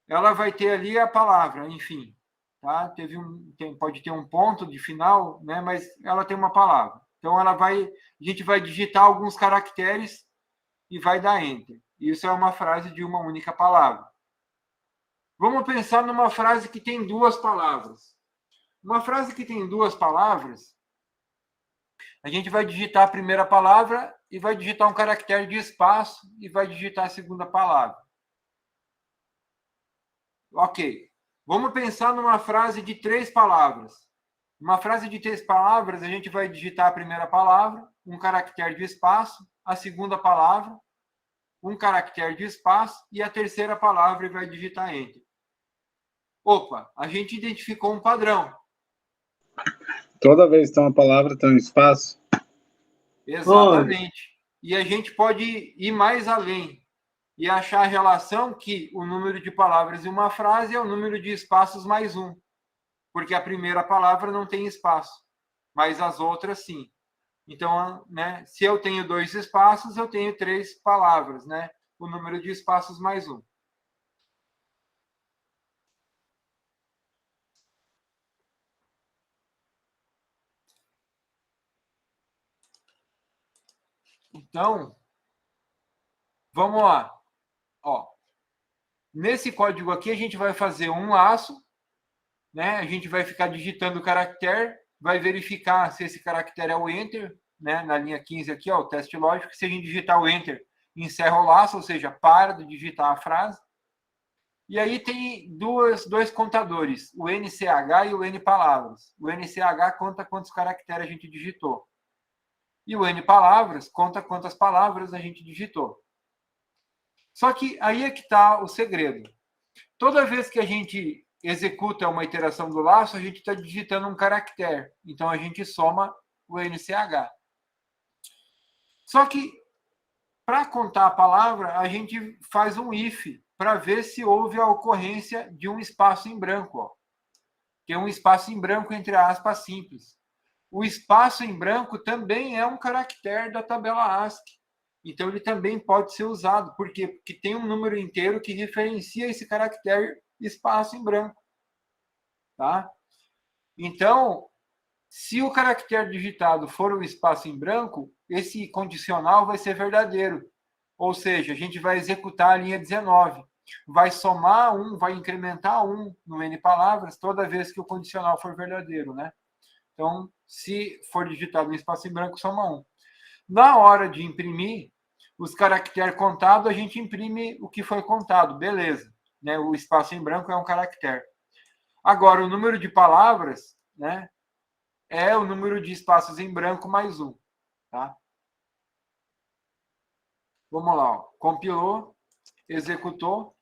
Ela vai ter ali a palavra, enfim. Tá? Pode ter um ponto de final, né? Mas ela tem uma palavra. Então, a gente vai digitar alguns caracteres e vai dar Enter. Isso é uma frase de uma única palavra. Vamos pensar numa frase que tem duas palavras. Uma frase que tem duas palavras, a gente vai digitar a primeira palavra e vai digitar um caractere de espaço e vai digitar a segunda palavra. Ok. Vamos pensar numa frase de 3 palavras. Uma frase de 3 palavras, a gente vai digitar a primeira palavra, um caractere de espaço, a segunda palavra, um caractere de espaço e a terceira palavra e vai digitar Enter. Opa, a gente identificou um padrão. Toda vez que tem uma palavra, tem um espaço? Exatamente. E a gente pode ir mais além e achar a relação que o número de palavras em uma frase é o número de espaços mais um. Porque a primeira palavra não tem espaço, mas as outras sim. Então, né, se eu tenho 2 espaços, eu tenho 3 palavras, né? O número de espaços mais um. Então, vamos lá. Ó, nesse código aqui, a gente vai fazer um laço, né? A gente vai ficar digitando o caractere, vai verificar se esse caractere é o Enter, né? Na linha 15 aqui, ó, o teste lógico. Se a gente digitar o Enter, encerra o laço, ou seja, para de digitar a frase. E aí tem dois contadores, o NCH e o N palavras. O NCH conta quantos caracteres a gente digitou. E o N palavras conta quantas palavras a gente digitou. Só que aí é que está o segredo. Toda vez que a gente executa uma iteração do laço, a gente está digitando um caractere. Então, a gente soma o NCH. Só que, para contar a palavra, a gente faz um if para ver se houve a ocorrência de um espaço em branco. Ó. que é um espaço em branco entre aspas simples. O espaço em branco também é um caractere da tabela ASCII. Então, ele também pode ser usado. Por quê? Porque tem um número inteiro que referencia esse caractere espaço em branco. Tá? Então, se o caractere digitado for um espaço em branco, esse condicional vai ser verdadeiro. Ou seja, a gente vai executar a linha 19. Vai somar 1, vai incrementar 1 no N palavras toda vez que o condicional for verdadeiro, né? Então, se for digitado um espaço em branco, soma 1. Na hora de imprimir, os caracteres contados, a gente imprime o que foi contado, beleza. Né? O espaço em branco é um caractere. Agora, o número de palavras, né, é o número de espaços em branco mais 1. Tá? Vamos lá. Ó. Compilou, executou.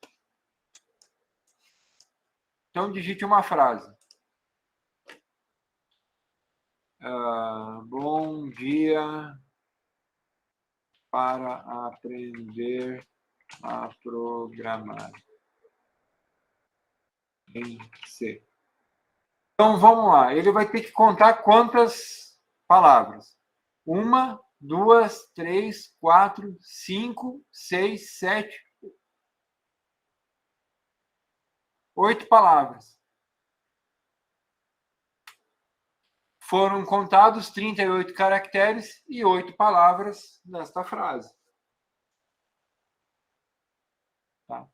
Então, digite uma frase. Bom dia para aprender a programar em C. Então, vamos lá. Ele vai ter que contar quantas palavras. 1, 2, 3, 4, 5, 6, 7, 8 palavras. Foram contados 38 caracteres e 8 palavras nesta frase. Tá?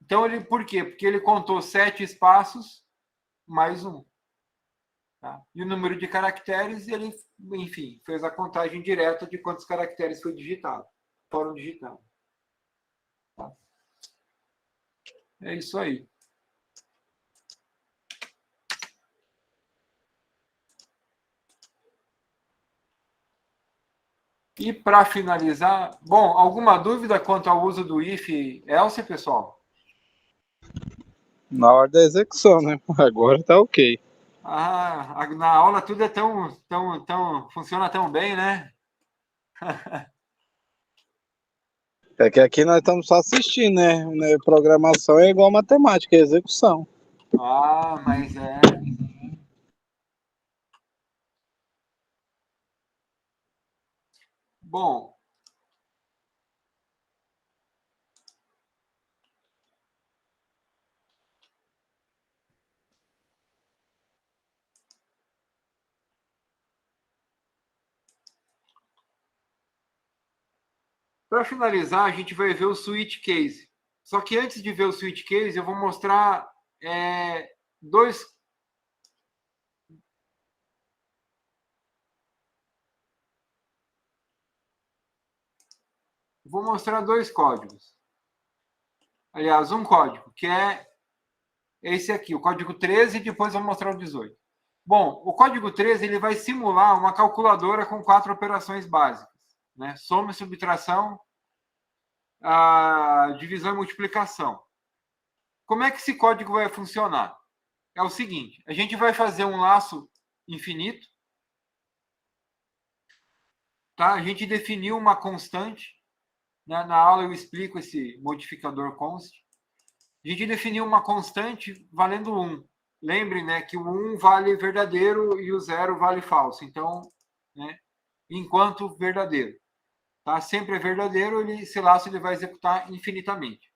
Então, por quê? Porque ele contou 7 espaços mais 1. Tá? E o número de caracteres, ele, enfim, fez a contagem direta de quantos caracteres foram digitados. Tá? É isso aí. E para finalizar, bom, alguma dúvida quanto ao uso do if else, pessoal? Na hora da execução, né? Agora tá ok. Na aula tudo é funciona tão bem, né? É que aqui nós estamos só assistindo, né? Programação é igual matemática, é execução. Mas é. Bom. Para finalizar, a gente vai ver o switch case. Só que antes de ver o switch case, eu vou mostrar dois. Vou mostrar 2 códigos. Aliás, um código, que é esse aqui, o código 13, e depois eu vou mostrar o 18. Bom, o código 13 ele vai simular uma calculadora com 4 operações básicas. Né? Soma e subtração, divisão e multiplicação. Como é que esse código vai funcionar? É o seguinte, a gente vai fazer um laço infinito. Tá? A gente definiu uma constante. Né? Na aula eu explico esse modificador const. A gente definiu uma constante valendo 1. Lembre, né, que o 1 vale verdadeiro e o 0 vale falso. Então, né, enquanto verdadeiro. Tá? Sempre é verdadeiro, esse laço ele vai executar infinitamente.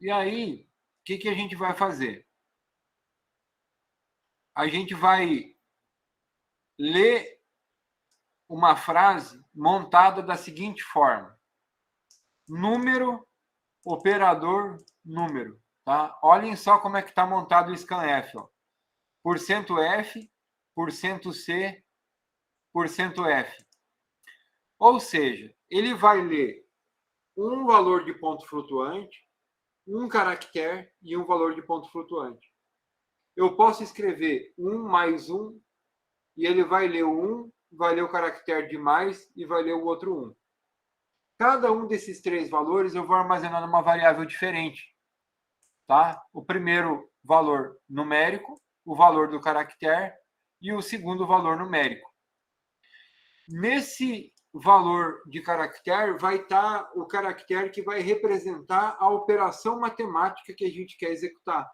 E aí, o que a gente vai fazer? A gente vai ler uma frase montada da seguinte forma. Número, operador, número. Tá? Olhem só como é que está montado o scanf. Ó. %F, %C, %F. Ou seja, ele vai ler um valor de ponto flutuante, um caractere e um valor de ponto flutuante. Eu posso escrever 1 mais 1 e ele vai ler o 1, vai ler o caractere de mais e vai ler o outro 1. Cada um desses 3 valores eu vou armazenar numa variável diferente. Tá? O primeiro valor numérico, o valor do caractere e o segundo valor numérico. Nesse valor de caractere vai estar o caractere que vai representar a operação matemática que a gente quer executar,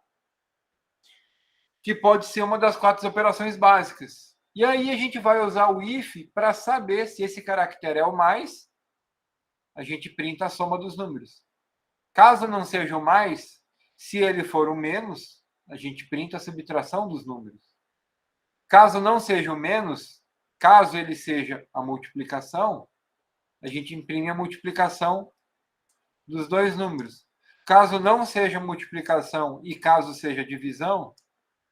que pode ser uma das 4 operações básicas. E aí a gente vai usar o if para saber se esse caractere é o mais, a gente printa a soma dos números. Caso não seja o mais, se ele for o menos, a gente printa a subtração dos números. Caso não seja o menos, caso ele seja a multiplicação, a gente imprime a multiplicação dos 2 números. Caso não seja multiplicação e caso seja divisão,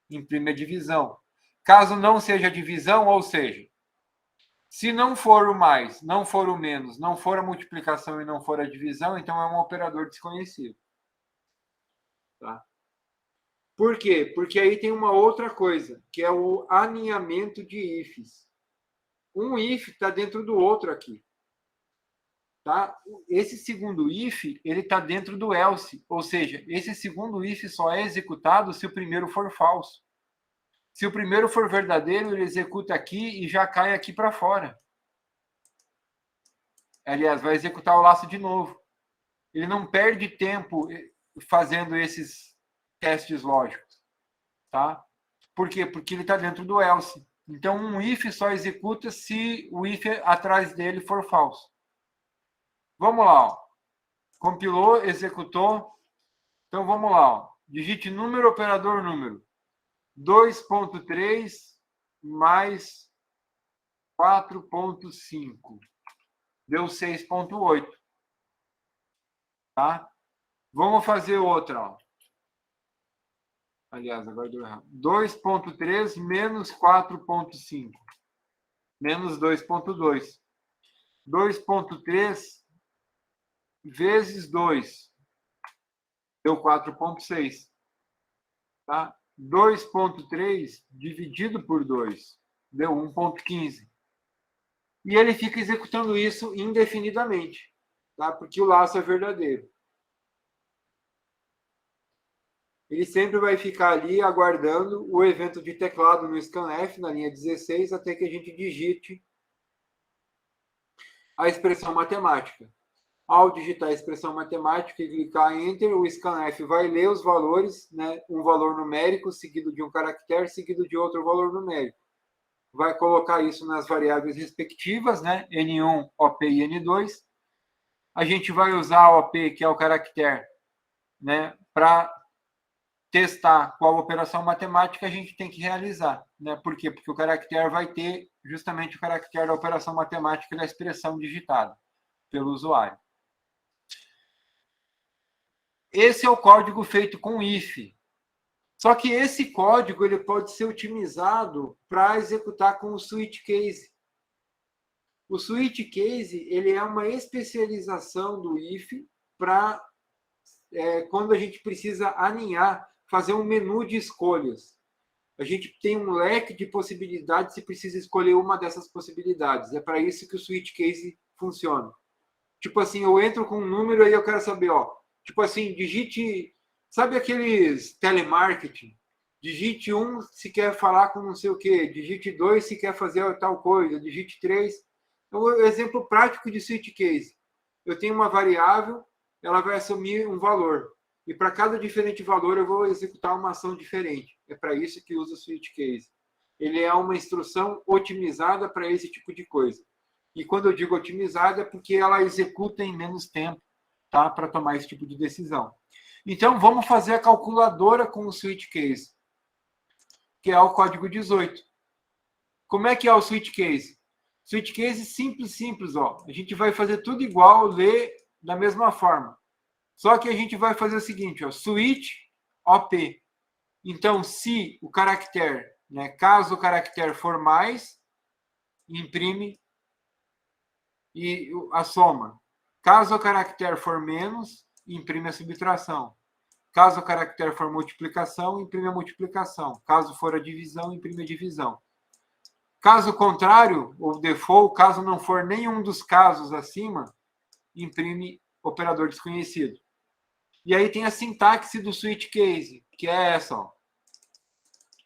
imprime a divisão. Caso não seja divisão, ou seja, se não for o mais, não for o menos, não for a multiplicação e não for a divisão, então é um operador desconhecido. Tá? Por quê? Porque aí tem uma outra coisa, que é o aninhamento de ifs. Um if está dentro do outro aqui. Tá? Esse segundo if, ele está dentro do else, ou seja, esse segundo if só é executado se o primeiro for falso. Se o primeiro for verdadeiro, ele executa aqui e já cai aqui para fora. Aliás, vai executar o laço de novo. Ele não perde tempo fazendo esses testes lógicos. Tá? Por quê? Porque ele está dentro do else. Então, um if só executa se o if atrás dele for falso. Vamos lá. Ó. Compilou, executou. Então, vamos lá. Ó. Digite número, operador, número. 2.3 mais 4.5. Deu 6.8. Tá? Vamos fazer outra. Ó. Aliás, agora deu errado. 2.3 menos 4.5. Menos 2.2. 2.3 vezes 2. Deu 4.6. Tá? 2.3 dividido por 2 deu 1.15. E ele fica executando isso indefinidamente, tá? Porque o laço é verdadeiro. Ele sempre vai ficar ali aguardando o evento de teclado no scanf, na linha 16, até que a gente digite a expressão matemática. Ao digitar a expressão matemática e clicar em Enter, o scanf vai ler os valores, né? Um valor numérico seguido de um caractere, seguido de outro valor numérico. Vai colocar isso nas variáveis respectivas, né? N1, OP e N2. A gente vai usar a OP, que é o caractere, né? Para testar qual operação matemática a gente tem que realizar. Né? Por quê? Porque o caractere vai ter justamente o caractere da operação matemática da expressão digitada pelo usuário. Esse é o código feito com if. Só que esse código ele pode ser otimizado para executar com o switch case. O switch case ele é uma especialização do if para quando a gente precisa aninhar, fazer um menu de escolhas. A gente tem um leque de possibilidades e precisa escolher uma dessas possibilidades. É para isso que o switch case funciona. Tipo assim, eu entro com um número e eu quero saber, ó, tipo assim, digite, sabe aqueles telemarketing? Digite 1 se quer falar com não sei o quê, digite 2 se quer fazer tal coisa, digite 3. Então, um exemplo prático de switch case. Eu tenho uma variável, ela vai assumir um valor. E para cada diferente valor eu vou executar uma ação diferente. É para isso que usa o switch case. Ele é uma instrução otimizada para esse tipo de coisa. E quando eu digo otimizada é porque ela executa em menos tempo, tá? Para tomar esse tipo de decisão. Então, vamos fazer a calculadora com o switch case, que é o código 18. Como é que é o switch case? Switch case simples, ó. A gente vai fazer tudo igual, ler da mesma forma. Só que a gente vai fazer o seguinte, ó, switch OP. Então, se o caractere, né, caso o caractere for mais, imprime e a soma. Caso o caractere for menos, imprime a subtração. Caso o caractere for multiplicação, imprime a multiplicação. Caso for a divisão, imprime a divisão. Caso contrário, ou default, caso não for nenhum dos casos acima, imprime operador desconhecido. E aí tem a sintaxe do switch case, que é essa, ó.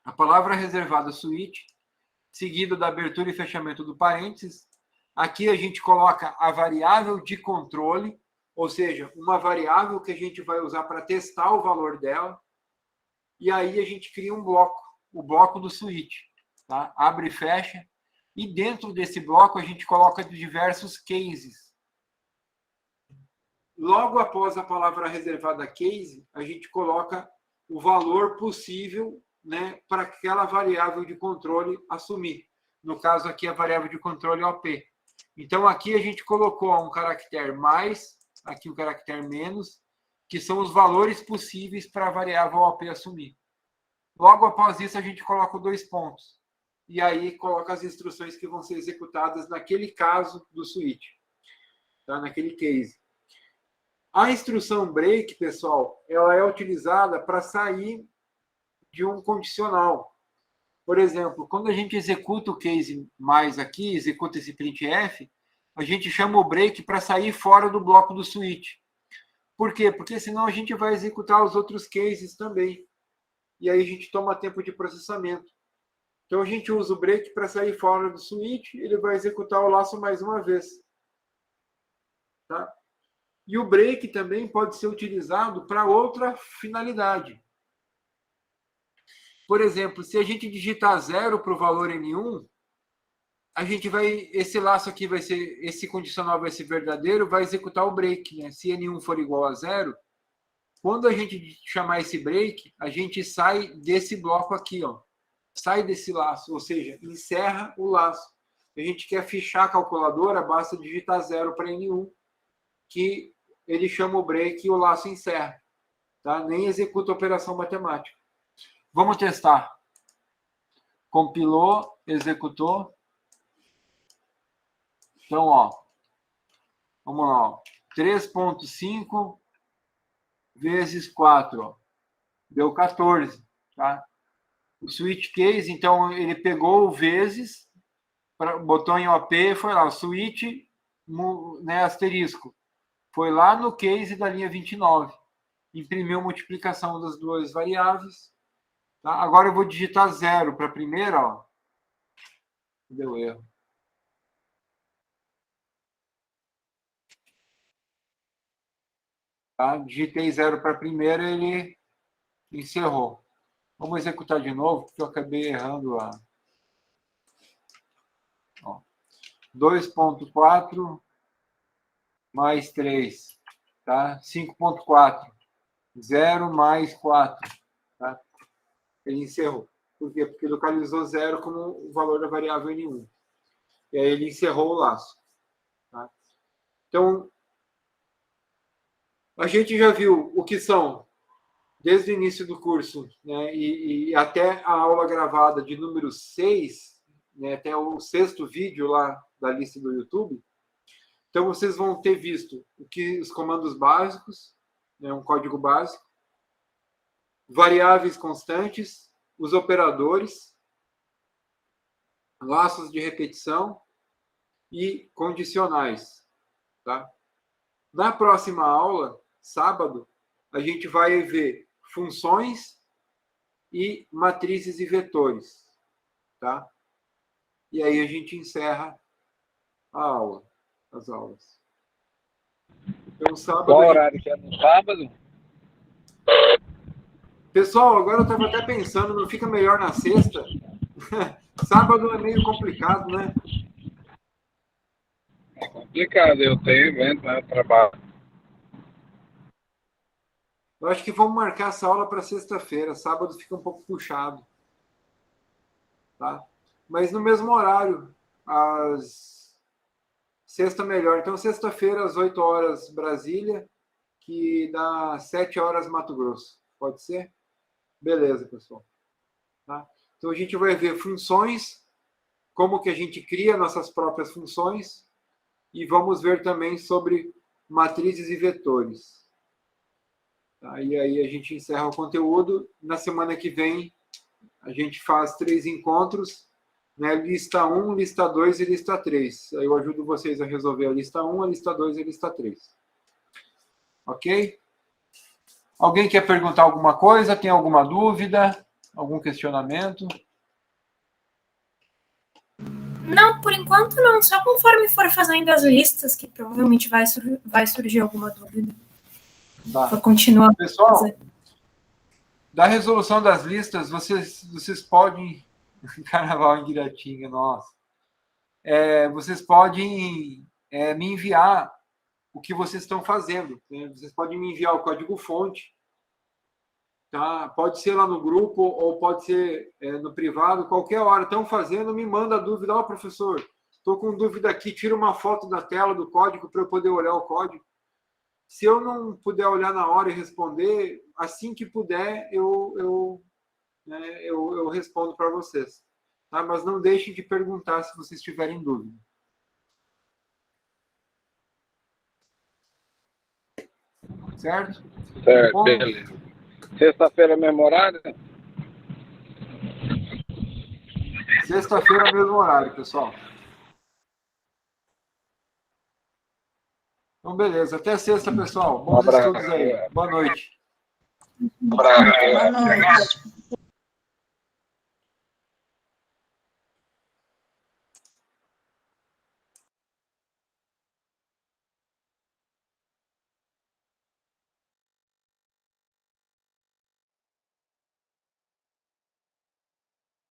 A palavra reservada switch, seguido da abertura e fechamento do parênteses. Aqui a gente coloca a variável de controle, ou seja, uma variável que a gente vai usar para testar o valor dela. E aí a gente cria um bloco, o bloco do switch. Tá? Abre e fecha. E dentro desse bloco a gente coloca diversos cases. Logo após a palavra reservada case, a gente coloca o valor possível, né, para aquela variável de controle assumir. No caso aqui, a variável de controle OP. Então, aqui a gente colocou um caractere mais, aqui um caractere menos, que são os valores possíveis para a variável OP assumir. Logo após isso, a gente coloca 2 pontos. E aí, coloca as instruções que vão ser executadas naquele caso do switch. Tá? Naquele case. A instrução break, pessoal, ela é utilizada para sair de um condicional. Por exemplo, quando a gente executa o case mais aqui, executa esse printf, a gente chama o break para sair fora do bloco do switch. Por quê? Porque senão a gente vai executar os outros cases também. E aí a gente toma tempo de processamento. Então a gente usa o break para sair fora do switch, ele vai executar o laço mais uma vez. Tá? E o break também pode ser utilizado para outra finalidade. Por exemplo, se a gente digitar 0 para o valor N1, a gente vai, esse laço aqui vai ser, esse condicional vai ser verdadeiro, vai executar o break, né? Se N1 for igual a 0, quando a gente chamar esse break, a gente sai desse bloco aqui, ó. Sai desse laço, ou seja, encerra o laço. A gente quer fichar a calculadora, basta digitar 0 para N1, que ele chama o break e o laço encerra. Tá? Nem executa a operação matemática. Vamos testar. Compilou, executou. Então, ó, vamos lá. Ó. 3,5 vezes 4. Ó. Deu 14. Tá? O switch case, então, ele pegou o vezes, botou em OP, foi lá. O switch, né, asterisco. Foi lá no case da linha 29. Imprimiu a multiplicação das duas variáveis. Tá? Agora eu vou digitar 0 para a primeira. Ó. Deu erro. Tá? Digitei 0 para a primeira, ele encerrou. Vamos executar de novo, porque eu acabei errando a... 2,4 mais 3. Tá? 5,4. 0 mais 4. Tá? Ele encerrou. Por quê? Porque localizou 0 como o valor da variável N1. E aí ele encerrou o laço. Tá? Então, a gente já viu o que são, desde o início do curso, né, e até a aula gravada de número 6, né, até o 6º vídeo lá da lista do YouTube. Então, vocês vão ter visto os comandos básicos, né, um código básico, variáveis constantes, os operadores, laços de repetição e condicionais. Tá? Na próxima aula, sábado, a gente vai ver funções e matrizes e vetores. Tá? E aí a gente encerra a aula, as aulas. Então, sábado. Qual horário que é no sábado? Pessoal, agora eu estava até pensando, não fica melhor na sexta? Sábado é meio complicado, né? É complicado, eu tenho evento, né? Eu trabalho. Eu acho que vamos marcar essa aula para sexta-feira. Sábado fica um pouco puxado. Tá? Mas no mesmo horário. Sexta melhor. Então, sexta-feira, às 8 horas, Brasília, que dá 7 horas, Mato Grosso. Pode ser? Beleza, pessoal. Tá? Então, a gente vai ver funções, como que a gente cria nossas próprias funções, e vamos ver também sobre matrizes e vetores. Tá? E aí a gente encerra o conteúdo. Na semana que vem, a gente faz 3 encontros né? Lista 1, lista 2 e lista 3. Aí eu ajudo vocês a resolver a lista 1, a lista 2 e a lista 3. Ok? Alguém quer perguntar alguma coisa? Tem alguma dúvida? Algum questionamento? Não, por enquanto não. Só conforme for fazendo as listas, que provavelmente vai surgir alguma dúvida. Tá. Vou continuar. Pessoal, da resolução das listas, vocês podem... Carnaval em Guiratinga, nossa. Vocês podem me enviar o que vocês estão fazendo. Né? Vocês podem me enviar o código-fonte. Tá? Pode ser lá no grupo ou pode ser no privado. Qualquer hora estão fazendo, me manda a dúvida. Ó, professor, estou com dúvida aqui. Tira uma foto da tela do código para eu poder olhar o código. Se eu não puder olhar na hora e responder, assim que puder, eu respondo para vocês. Tá? Mas não deixem de perguntar se vocês tiverem dúvida. Certo? Certo, Bom, beleza. Sexta-feira, mesmo horário? Sexta-feira, mesmo horário, pessoal. Então, beleza. Até sexta, pessoal. Bons estudos aí. Boa noite. Um abraço. Boa noite.